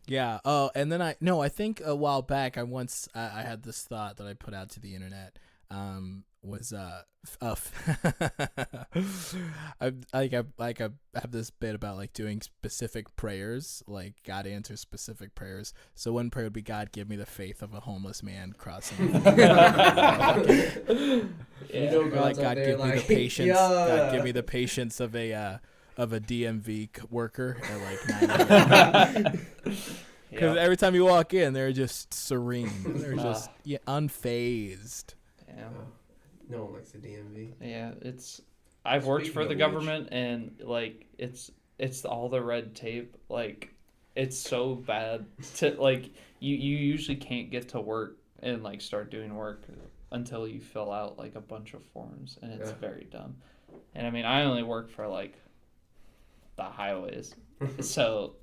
Speaker 4: Yeah. Oh, and then I think a while back I had this thought that I put out to the internet. Was I have this bit about like doing specific prayers, like God answers specific prayers. So one prayer would be, God, give me the faith of a homeless man crossing.
Speaker 1: You know,
Speaker 4: Or like,
Speaker 1: God's out
Speaker 4: God,
Speaker 1: there
Speaker 4: give me the
Speaker 1: like,
Speaker 4: patience.
Speaker 1: yeah.
Speaker 4: God, give me the patience of a DMV worker at like 9 a.m. Because every time you walk in, they're just serene. They're just unfazed.
Speaker 3: Yeah.
Speaker 1: No one likes the DMV.
Speaker 3: Yeah, I've worked
Speaker 5: Speaking
Speaker 3: for
Speaker 5: of
Speaker 3: the
Speaker 5: which-
Speaker 3: government, and like it's all the red tape. Like it's so bad to like you usually can't get to work and like start doing work until you fill out like a bunch of forms, and it's very dumb. And I mean, I only work for like the highways, so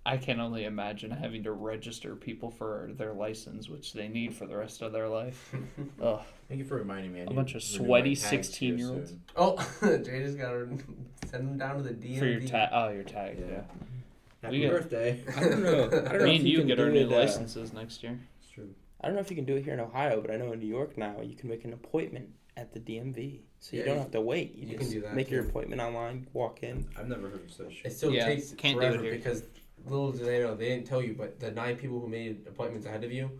Speaker 3: I can only imagine having to register people for their license, which they need for the rest of their life. Ugh.
Speaker 5: Thank you for reminding me. I
Speaker 3: A
Speaker 5: need
Speaker 3: bunch
Speaker 5: to
Speaker 3: of
Speaker 5: renew
Speaker 3: sweaty
Speaker 5: my tags here
Speaker 3: 16-year-olds.
Speaker 5: soon.
Speaker 1: Oh, Jay just got to send them down to the DMV.
Speaker 3: For your tag. Oh, your tag. Yeah.
Speaker 5: Happy
Speaker 3: We got-
Speaker 5: birthday.
Speaker 2: I don't know.
Speaker 3: Me and you get our new licenses next year.
Speaker 5: It's true.
Speaker 6: I don't know if you can do it here in Ohio, but I know in New York now you can make an appointment at the DMV. So you don't have to wait. You just can do that make your appointment online, walk in.
Speaker 5: I've never heard of such.
Speaker 1: It still takes forever because little do they know, they didn't tell you, but the 9 people who made appointments ahead of you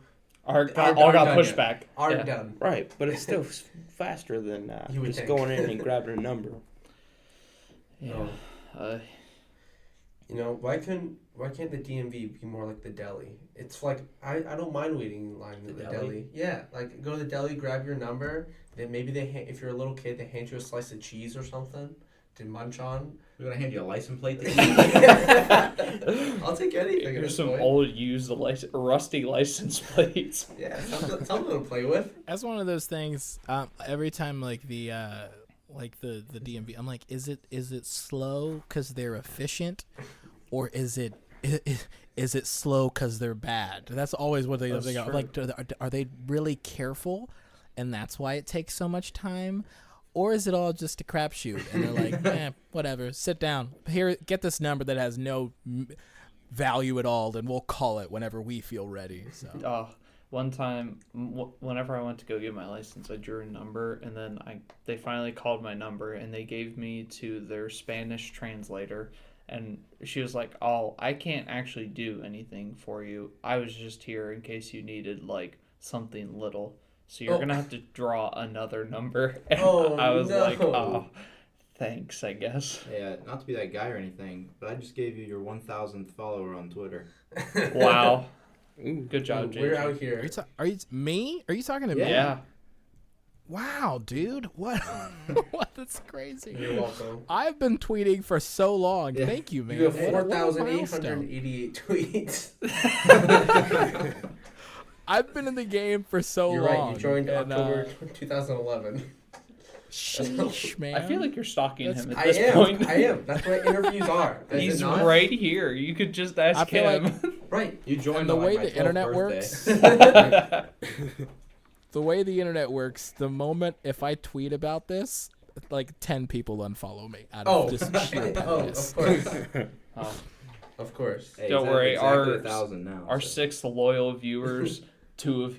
Speaker 3: all got pushed back.
Speaker 1: Are done.
Speaker 6: Right, but it's still faster than just going in and grabbing a number.
Speaker 3: Yeah.
Speaker 1: You know, why can't the DMV be more like the deli? It's like I don't mind waiting in line at the deli. Yeah, like go to the deli, grab your number. Then maybe if you're a little kid, they hand you a slice of cheese or something to munch on.
Speaker 5: We're gonna hand you a license plate.
Speaker 1: I'll take anything.
Speaker 3: There's some old used rusty license plates.
Speaker 1: Yeah, something to play with.
Speaker 4: That's one of those things. Every time like the DMV, I'm like, is it slow because they're efficient, or is it slow because they're bad? That's always what they go. Like, are they really careful, and that's why it takes so much time? Or is it all just a crapshoot? And they're like, whatever, sit down. Here, get this number that has no value at all, and we'll call it whenever we feel ready. So.
Speaker 3: One time, whenever I went to go get my license, I drew a number, and then they finally called my number, and they gave me to their Spanish translator, and she was like, "Oh, I can't actually do anything for you. I was just here in case you needed, like, something little. So you're going to have to draw another number." And I was like, "Oh, thanks, I guess."
Speaker 5: Yeah, not to be that guy or anything, but I just gave you your 1,000th follower on Twitter.
Speaker 3: Wow. Good job, JJ.
Speaker 1: We're out here.
Speaker 4: Are you me? Are you talking to me?
Speaker 3: Yeah.
Speaker 4: Wow, dude. What? What? That's crazy.
Speaker 1: You're welcome.
Speaker 4: I've been tweeting for so long. Yeah. Thank you, man.
Speaker 1: You have 4,888 tweets.
Speaker 4: I've been in the game for so
Speaker 1: You're
Speaker 4: long.
Speaker 1: You're right. You joined October 2011.
Speaker 4: Sheesh, man.
Speaker 3: I feel like you're stalking him at this point.
Speaker 1: I am. That's what interviews are.
Speaker 3: He's right here. You could just ask him.
Speaker 4: Like,
Speaker 1: right.
Speaker 5: You joined
Speaker 4: the way
Speaker 5: my
Speaker 4: the internet
Speaker 5: birthday.
Speaker 4: works. The way the internet works, the moment if I tweet about this, like 10 people unfollow me out of just sheer pettiness.
Speaker 1: Of course. Of course.
Speaker 3: Hey, don't worry.
Speaker 5: Exactly 1,000 now.
Speaker 3: Our 6 loyal viewers, two of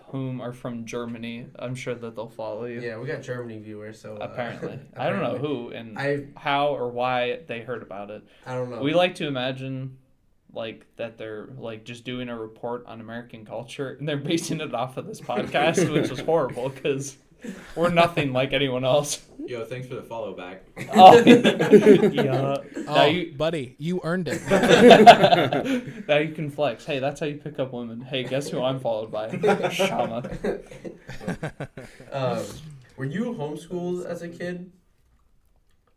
Speaker 3: whom are from Germany. I'm sure that they'll follow you.
Speaker 1: Yeah, we got Germany viewers, so
Speaker 3: apparently. I don't know who and how or why they heard about it.
Speaker 1: I don't know.
Speaker 3: We like to imagine like that they're like just doing a report on American culture and they're basing it off of this podcast, which is horrible because we're nothing like anyone else.
Speaker 5: Yo, thanks for the follow back.
Speaker 3: Yeah.
Speaker 4: Buddy, you earned it.
Speaker 3: Now you can flex. Hey, that's how you pick up women. Hey, guess who I'm followed by? Shama.
Speaker 1: Were you homeschooled as a kid?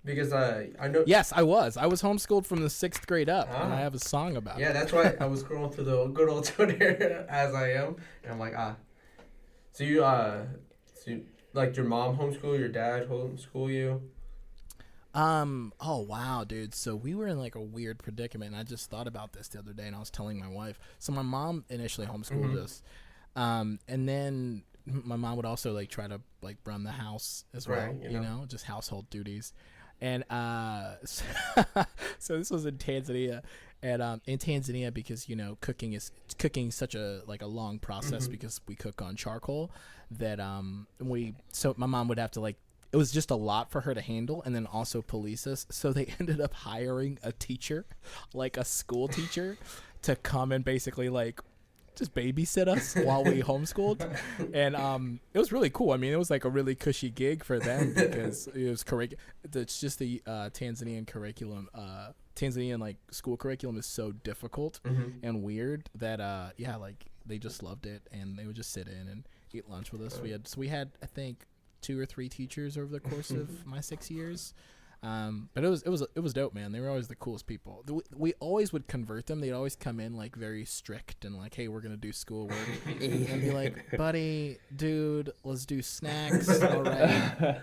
Speaker 1: Because I know.
Speaker 4: Yes, I was. I was homeschooled from the 6th grade up, and I have a song about it.
Speaker 1: Yeah, that's why I was scrolling through the good old Twitter as I am, and I'm like, So you like your mom homeschool, your dad homeschool you?
Speaker 4: Oh wow, dude. So we were in like a weird predicament, and I just thought about this the other day, and I was telling my wife. So my mom initially homeschooled us, and then my mom would also like try to like run the house as well,
Speaker 1: right,
Speaker 4: you know, just household duties. And so this was in Tanzania, and in Tanzania, because you know cooking such a long process because we cook on charcoal, that so my mom would have to like, it was just a lot for her to handle, and then also police us. So they ended up hiring a teacher, like a school teacher, to come and basically like just babysit us while we homeschooled. And it was really cool. I mean, it was like a really cushy gig for them because it was it's just the Tanzanian curriculum. Tanzanian like school curriculum is so difficult and weird that like they just loved it, and they would just sit in and eat lunch with us. We had I think 2 or 3 teachers over the course of my 6 years. But it was dope, man. They were always the coolest people. We always would convert them. They'd always come in like very strict and like, hey, we're gonna do schoolwork, and be like, buddy, dude, let's do snacks. All right,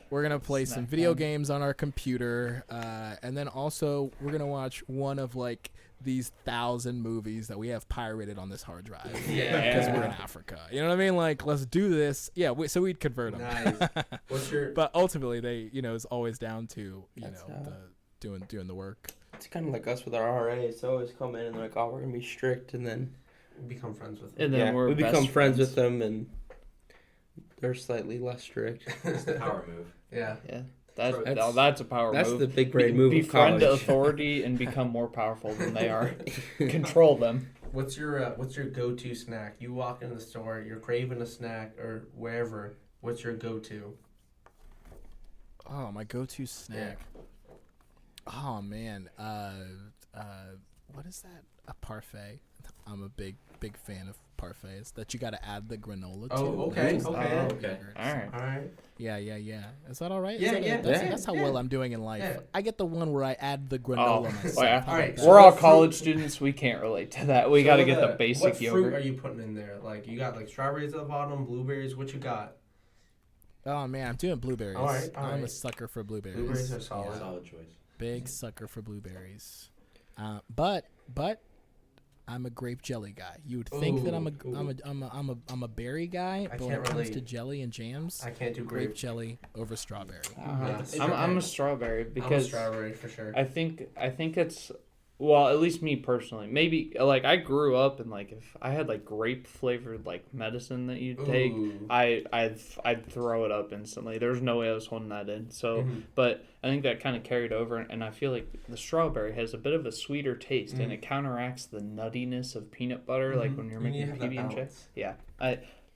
Speaker 4: we're gonna play some video games on our computer, and then also we're gonna watch one of like these 1,000 movies that we have pirated on this hard drive.
Speaker 1: Yeah,
Speaker 4: because we're in Africa. You know what I mean? Like, let's do this. Yeah, so we'd convert them.
Speaker 1: Nice.
Speaker 4: But ultimately, they, you know, it's always down to the doing the work.
Speaker 6: It's kind of like us with our RAs. They always come in and they're like, oh, we're gonna be strict, and then
Speaker 1: become friends with them.
Speaker 3: And then
Speaker 6: we become
Speaker 3: best
Speaker 6: friends with them, and they're slightly less strict.
Speaker 5: It's the power move.
Speaker 1: Yeah.
Speaker 3: That's a power move.
Speaker 6: That's the big brain move of
Speaker 3: Befriend
Speaker 6: college.
Speaker 3: authority and become more powerful than they are. Control them.
Speaker 1: What's your go-to snack? You walk into the store, you're craving a snack or wherever. What's your go-to?
Speaker 4: Oh, my go-to snack. Yeah. Oh man, what is that? A parfait. I'm a big fan of parfaits that you got to add the granola to.
Speaker 1: Oh, okay. All right.
Speaker 4: Yeah. Is that all right?
Speaker 1: Yeah.
Speaker 4: That's how well I'm doing in life. Yeah. I get the one where I add the granola myself.
Speaker 3: Oh, yeah.
Speaker 1: All right.
Speaker 3: We're all college students. We can't relate to that. We got to get the basic yogurt.
Speaker 1: What fruit are you putting in there? Like, you got, like, strawberries at the bottom, blueberries. What you got?
Speaker 4: Oh, man, I'm doing blueberries.
Speaker 1: All right.
Speaker 4: I'm a sucker for blueberries.
Speaker 1: Blueberries are solid.
Speaker 5: Yeah. Solid choice.
Speaker 4: Big sucker for blueberries. But I'm a grape jelly guy. You would think that I'm a berry guy, but when it comes to jelly and jams,
Speaker 1: I can't do
Speaker 4: grape jelly over strawberry.
Speaker 3: I'm a strawberry because
Speaker 1: I'm a strawberry for sure.
Speaker 3: I think it's, well, at least me personally. Maybe like I grew up and like if I had like grape flavored like medicine that you'd take, I'd throw it up instantly. There's no way I was holding that in. So, but I think that kind of carried over, and I feel like the strawberry has a bit of a sweeter taste, and it counteracts the nuttiness of peanut butter, like when you're making PB&J. Yeah,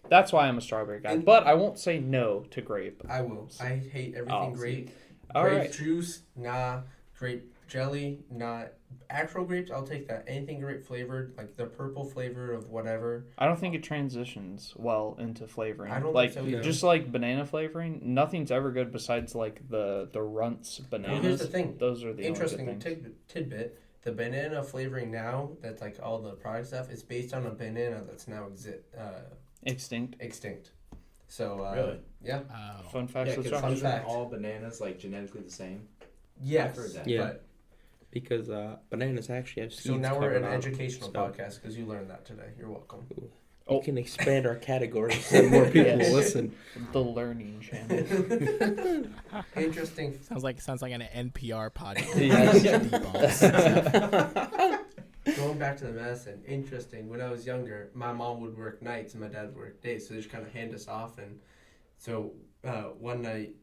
Speaker 3: that's why I'm a strawberry guy. But I won't say no to grape.
Speaker 1: I will. I hate everything grape.
Speaker 3: Grape
Speaker 1: juice, nah. Grape jelly, not. Actual grapes, I'll take that. Anything grape flavored, like the purple flavor of whatever.
Speaker 3: I don't think it transitions well into flavoring.
Speaker 1: I don't
Speaker 3: like
Speaker 1: think so either.
Speaker 3: Just like banana flavoring, nothing's ever good besides like the Runts bananas.
Speaker 1: Here's the thing.
Speaker 3: Those are the
Speaker 1: interesting
Speaker 3: only good things.
Speaker 1: tidbit. The banana flavoring now, that's like all the product stuff, is based on a banana that's now extinct. So
Speaker 5: really,
Speaker 1: yeah.
Speaker 3: Fun fact.
Speaker 5: Yeah, because all bananas like genetically the same.
Speaker 1: Yes,
Speaker 5: I've heard that.
Speaker 6: Yeah.
Speaker 1: But
Speaker 6: because bananas actually have seeds.
Speaker 1: So now we're an
Speaker 6: out,
Speaker 1: educational podcast because you learned that today. You're welcome.
Speaker 6: We can expand our categories so more people will listen.
Speaker 3: The learning channel.
Speaker 1: Interesting.
Speaker 4: Sounds like an NPR podcast.
Speaker 1: Going back to the medicine, interesting. When I was younger, my mom would work nights and my dad would work days, so they just kind of hand us off. And so one night,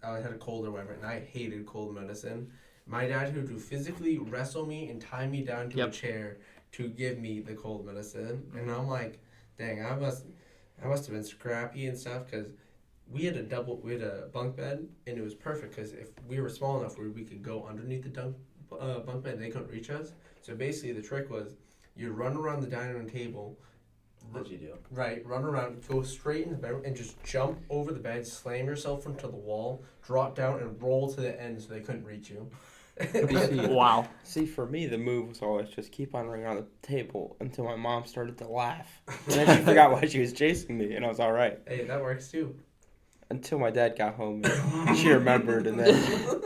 Speaker 1: I had a cold or whatever, and I hated cold medicine. My dad had to physically wrestle me and tie me down to a chair to give me the cold medicine. And I'm like, dang, I must have been scrappy and stuff, because we had a bunk bed, and it was perfect because if we were small enough where we could go underneath the bunk bed, they couldn't reach us. So basically the trick was you'd run around the dining room table.
Speaker 5: What'd you do?
Speaker 1: Right, run around, go straight in the bedroom, and just jump over the bed, slam yourself into the wall, drop down, and roll to the end so they couldn't reach you.
Speaker 3: Wow.
Speaker 6: See, for me, the move was always just keep on running around the table until my mom started to laugh. And then she forgot why she was chasing me, and I was all right.
Speaker 1: Hey, that works too.
Speaker 6: Until my dad got home, and she remembered, and then,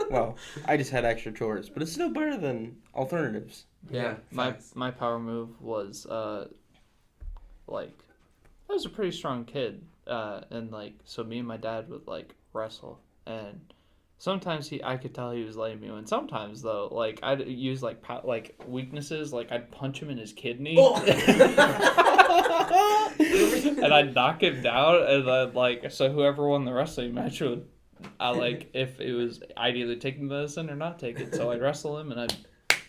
Speaker 6: well, I just had extra chores. But it's still better than alternatives.
Speaker 3: Yeah, my power move was, like, I was a pretty strong kid, and, like, so me and my dad would, like, wrestle, and sometimes I could tell he was letting me win. Sometimes, though, like, I'd use, like, weaknesses, like, I'd punch him in his kidney, and I'd knock him down, and then, like, so whoever won the wrestling match would, if it was, I'd either take the medicine or not take it, so I'd wrestle him, and I'd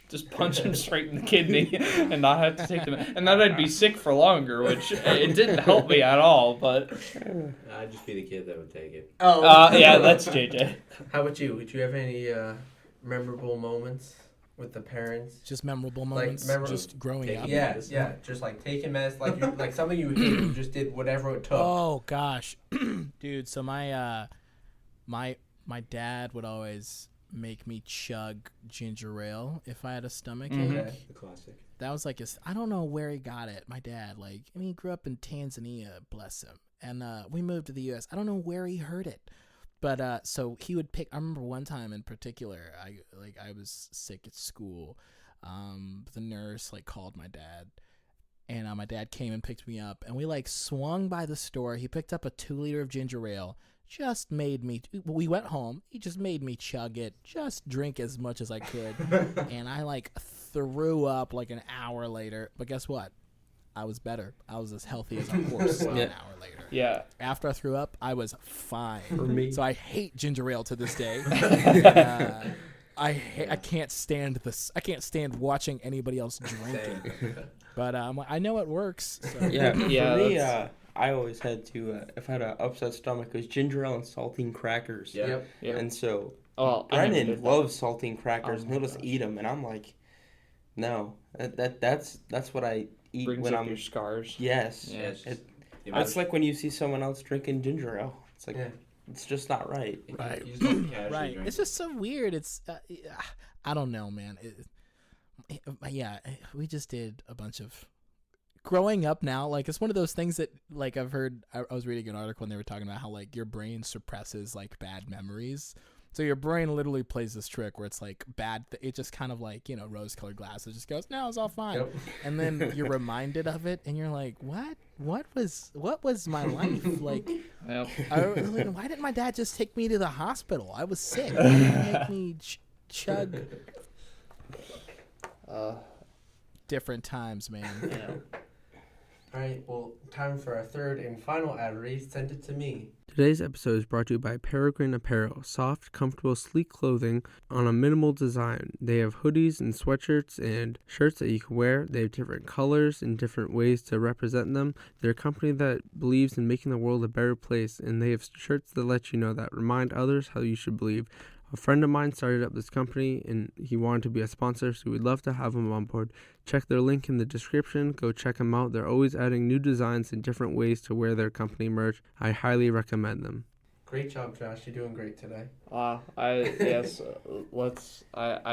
Speaker 3: just punch him straight in the kidney and not have to take them. And then I'd be sick for longer, which it didn't help me at all, but...
Speaker 5: I'd just be the kid that would take it.
Speaker 1: Oh.
Speaker 3: Yeah, that's JJ.
Speaker 1: How about you? Would you have any memorable moments with the parents?
Speaker 4: Just memorable moments? Just growing up?
Speaker 1: Yeah. Just like taking meds, like something you hated, you just did whatever it took.
Speaker 4: Oh, gosh. Dude, so my dad would always make me chug ginger ale if I had a stomach ache.
Speaker 1: Okay.
Speaker 5: The classic.
Speaker 4: That was like I don't know where he got it. My dad, he grew up in Tanzania, bless him. And we moved to the U.S. I don't know where he heard it. But so he would pick. I remember one time in particular, I was sick at school. The nurse called my dad, and my dad came and picked me up, and we swung by the store. He picked up a 2 liter of ginger ale. Just made me. We went home. He just made me chug it. Just drink as much as I could, and I threw up an hour later. But guess what? I was better. I was as healthy as a horse an hour later.
Speaker 3: Yeah.
Speaker 4: After I threw up, I was fine.
Speaker 6: For me.
Speaker 4: So I hate ginger ale to this day. I can't stand this. I can't stand watching anybody else drinking. But I know it works. So.
Speaker 6: Yeah. For me, I always had to, if I had an upset stomach, it was ginger ale and saltine crackers.
Speaker 1: Yep.
Speaker 6: And so
Speaker 3: Brennan
Speaker 6: loves saltine crackers, and he'll just eat them, and I'm like, no, that's what I eat
Speaker 3: brings
Speaker 6: when
Speaker 3: up
Speaker 6: I'm
Speaker 3: your scars.
Speaker 6: Yes.
Speaker 5: Yes.
Speaker 6: It's like when you see someone else drinking ginger ale. It's like it's just not right.
Speaker 4: Right.
Speaker 5: You just don't casually
Speaker 4: Right.
Speaker 5: drink
Speaker 4: It's just so weird. It's I don't know, man. We just did a bunch of growing up now. Like it's one of those things that like I've heard. I was reading an article and they were talking about how like your brain suppresses like bad memories. So your brain literally plays this trick where it's like it just kind of like, rose-colored glasses just goes, no, it's all fine. Yep. And then you're reminded of it and you're like, what was my life? Like, why didn't my dad just take me to the hospital? I was sick. Why didn't he make me chug? Different times, man.
Speaker 1: Yeah. All right, well, time for our third and final ad read. Send it to me.
Speaker 2: Today's episode is brought to you by Peregrine Apparel. Soft, comfortable, sleek clothing on a minimal design. They have hoodies and sweatshirts and shirts that you can wear. They have different colors and different ways to represent them. They're a company that believes in making the world a better place, and they have shirts that let you know that, remind others how you should believe. A friend of mine started up this company, and he wanted to be a sponsor, so we'd love to have him on board. Check their link in the description. Go check them out. They're always adding new designs and different ways to wear their company merch. I highly recommend them.
Speaker 1: Great job, Josh. You're doing great today.
Speaker 3: I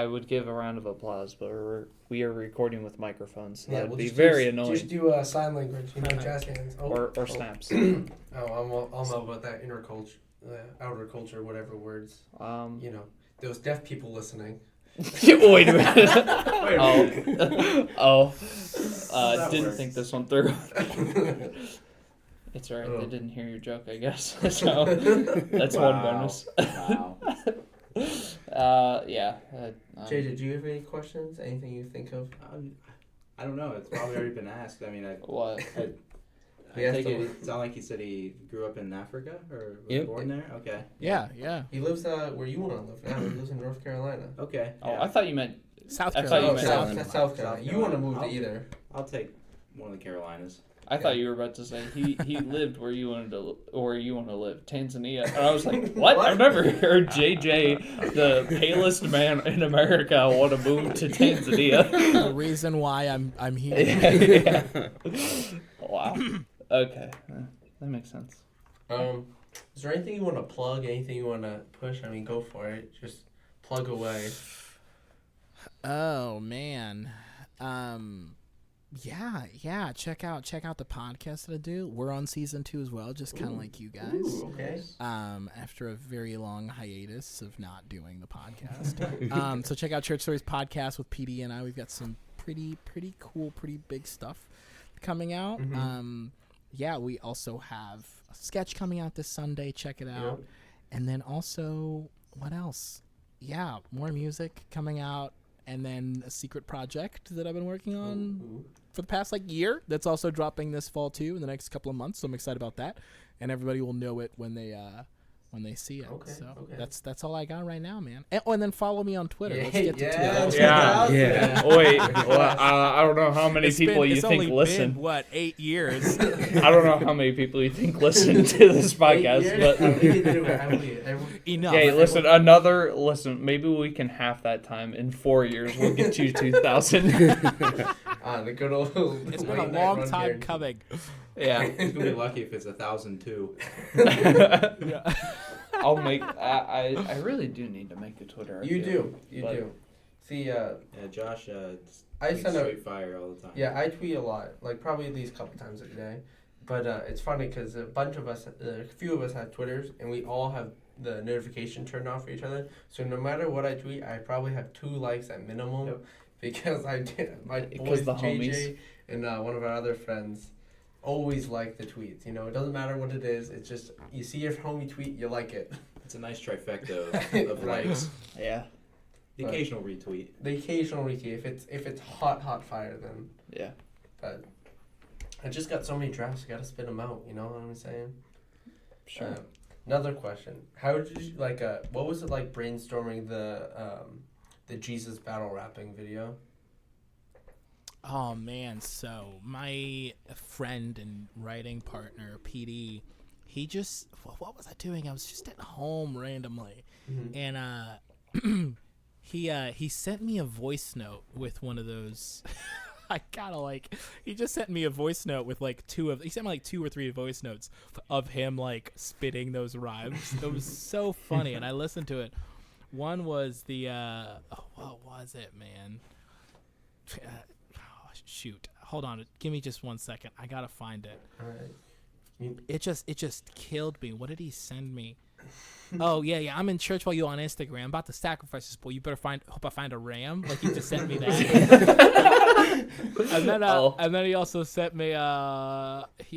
Speaker 3: would give a round of applause, but we are recording with microphones. So that would be
Speaker 1: very
Speaker 3: annoying.
Speaker 1: Just do sign language, jazz hands.
Speaker 3: Or snaps.
Speaker 1: I'll know about that inner culture. Outer culture, whatever words. Those deaf people listening.
Speaker 3: Wait a minute. Didn't think this one through. It's alright. They didn't hear your joke, I guess. So that's one bonus.
Speaker 5: Wow.
Speaker 1: Jay, did you have any questions? Anything you think of?
Speaker 5: I don't know. It's probably already been asked. I mean,
Speaker 3: what?
Speaker 5: I think it sounded like he said he grew up in Africa or was born there? Okay.
Speaker 4: Yeah.
Speaker 1: He lives where you want to live now. He lives in North Carolina.
Speaker 5: Okay.
Speaker 3: Oh, yeah. I thought you meant
Speaker 4: South Carolina.
Speaker 1: South Carolina. You want to move to either.
Speaker 5: I'll take one of the Carolinas.
Speaker 3: I thought you were about to say he lived where you wanted to or you want to live, Tanzania. And I was like, what? I've never heard JJ, the palest man in America, want to move to Tanzania.
Speaker 4: The reason why I'm here.
Speaker 3: Yeah. Wow. Okay, that makes sense.
Speaker 1: Is there anything you want to plug? Anything you want to push? I mean, go for it. Just plug away.
Speaker 4: Oh man, yeah. Check out the podcast that I do. We're on season 2 as well, just kind of like you guys.
Speaker 1: Ooh, okay.
Speaker 4: After a very long hiatus of not doing the podcast. So check out Church Stories podcast with PD and I. We've got some pretty cool, pretty big stuff coming out.
Speaker 1: Mm-hmm.
Speaker 4: We also have a sketch coming out this Sunday. Check it out. Yep. And then also, what else? Yeah, more music coming out. And then a secret project that I've been working on for the past year. That's also dropping this fall too in the next couple of months. So I'm excited about that. And everybody will know it when they see it. Okay, so that's all I got right now, man. And then follow me on Twitter. Let's get to Twitter.
Speaker 3: Yeah. Wait, I don't know how many people you think listen.
Speaker 4: Been, 8 years?
Speaker 3: I don't know how many people you think listen to this podcast, but
Speaker 4: enough.
Speaker 3: Hey, listen. Maybe we can half that time in 4 years. We'll get you 2,000.
Speaker 1: The good old.
Speaker 4: It's been a long time coming.
Speaker 3: Yeah,
Speaker 5: he's gonna be lucky if it's 1,002.
Speaker 3: Yeah. I'll make. I really do need to make a Twitter.
Speaker 1: You do. See,
Speaker 5: Josh.
Speaker 1: I send
Speaker 5: straight fire all the time.
Speaker 1: Yeah, I tweet a lot, probably at least a couple times a day. But it's funny because a few of us have Twitters, and we all have the notification turned off for each other. So no matter what I tweet, I probably have 2 likes at minimum. Yep. Because my boys JJ and one of our other friends always like the tweets. It doesn't matter what it is. It's just you see your homie tweet, you like it.
Speaker 5: It's a nice trifecta of likes.
Speaker 3: Yeah.
Speaker 5: The occasional retweet.
Speaker 1: If it's hot fire, then
Speaker 3: yeah.
Speaker 1: But I just got so many drafts. I gotta spit them out. You know what I'm saying?
Speaker 3: Sure.
Speaker 1: Another question: how did you what was it like brainstorming the Jesus battle rapping video?
Speaker 4: Oh man, so my friend and writing partner PD, he just what was I doing? I was just at home randomly, and he sent me a voice note with one of those. I gotta he just sent me a voice note with he sent me 2 or 3 voice notes of him spitting those rhymes. It was so funny, and I listened to it. One was the what was it, man? Shoot, hold on, give me just 1 second. I gotta find it.
Speaker 1: All right.
Speaker 4: It just killed me. What did he send me? Oh yeah. I'm in church while you on Instagram. I'm about to sacrifice this boy. You better hope I find a ram. He just sent me that. and then he also sent me. Yeah. It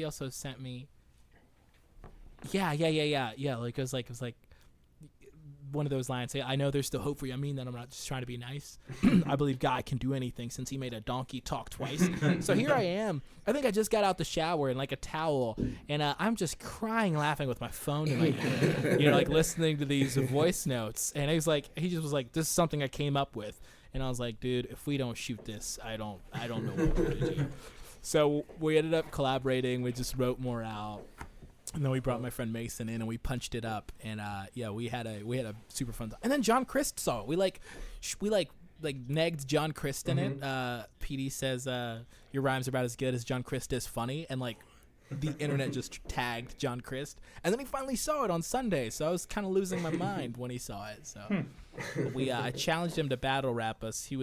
Speaker 4: was like one of those lines. Say, I know there's still hope for you. I mean that I'm not just trying to be nice. I believe God can do anything since he made a donkey talk twice. So here I am. I think I just got out the shower in a towel, and I'm just crying, laughing with my phone in my hand, listening to these voice notes. And he just was like, this is something I came up with. And I was like, dude, if we don't shoot this, I don't know what we're gonna do. So we ended up collaborating. We just wrote more out. And then we brought my friend Mason in and we punched it up, and we had a super fun time. And then John Christ saw it. We negged John Christ in it. PD says your rhymes are about as good as John Christ is funny, and the internet just tagged John Christ. And then he finally saw it on Sunday, so I was kind of losing my mind when he saw it. So I challenged him to battle rap us. He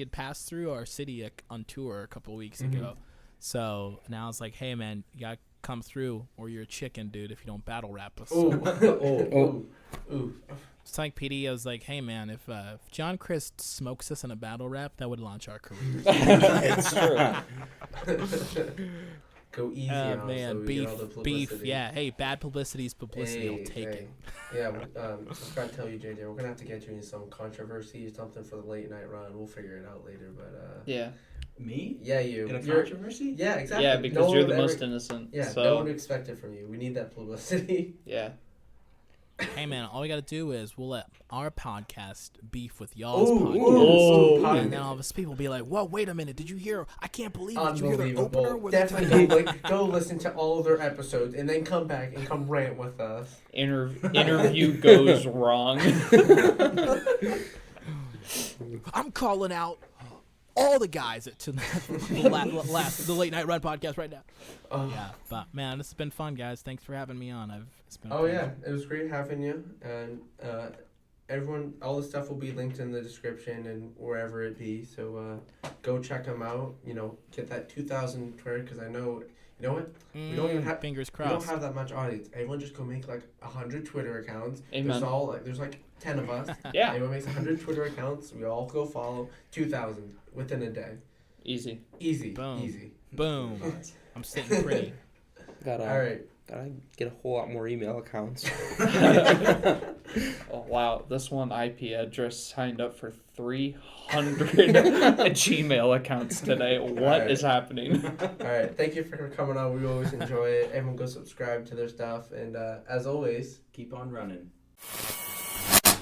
Speaker 4: had passed through our city on tour a couple of weeks ago. So now I was like, hey man, you got come through or you're a chicken, dude, if you don't battle rap us.
Speaker 1: Ooh.
Speaker 4: It's like PD, I was like, hey man, if John Christ smokes us in a battle rap, that would launch our careers.
Speaker 3: It's true.
Speaker 1: Go easy on
Speaker 4: man, so beef, yeah. Hey, bad publicity's publicity. I'll take it.
Speaker 1: Yeah, I was trying to tell you, JJ, we're gonna have to get you in some controversy or something for the late night run. We'll figure it out later, but
Speaker 3: yeah.
Speaker 5: Me?
Speaker 1: Yeah, you.
Speaker 5: In a controversy?
Speaker 1: Yeah, exactly.
Speaker 3: Yeah, because you're the most innocent.
Speaker 1: Yeah,
Speaker 3: so.
Speaker 1: no one would expect it from you. We need that publicity.
Speaker 3: Yeah.
Speaker 4: Hey man, all we gotta do is we'll let our podcast beef with y'all's podcast. And then all of us people will be like, whoa, wait a minute, did you hear? I can't believe it. Did you hear the opener? With
Speaker 1: definitely go listen to all of their episodes and then come back and come rant with us.
Speaker 3: Interview goes wrong.
Speaker 4: I'm calling out all the guys at the Late Night Run podcast right now. Yeah, but man, this has been fun, guys. Thanks for having me on. It's been
Speaker 1: it was great having you. And everyone, all the stuff will be linked in the description and wherever it be. So go check them out. Get that 2,000 Twitter, because I know. You know what? We don't even have
Speaker 4: fingers crossed.
Speaker 1: We don't have that much audience. Everyone just go make 100 Twitter accounts.
Speaker 3: Amen.
Speaker 1: There's 10 of us.
Speaker 3: Yeah.
Speaker 1: Everyone makes 100 Twitter accounts. We all go follow 2,000 within a day.
Speaker 3: Easy.
Speaker 4: Boom.
Speaker 1: Easy.
Speaker 4: Boom. I'm sitting pretty.
Speaker 1: All right.
Speaker 6: Gotta get a whole lot more email accounts.
Speaker 3: Oh, wow. This one IP address signed up for 300 Gmail accounts today. What is happening?
Speaker 1: All right. Thank you for coming on. We always enjoy it. Everyone go subscribe to their stuff. And as always,
Speaker 5: keep on running.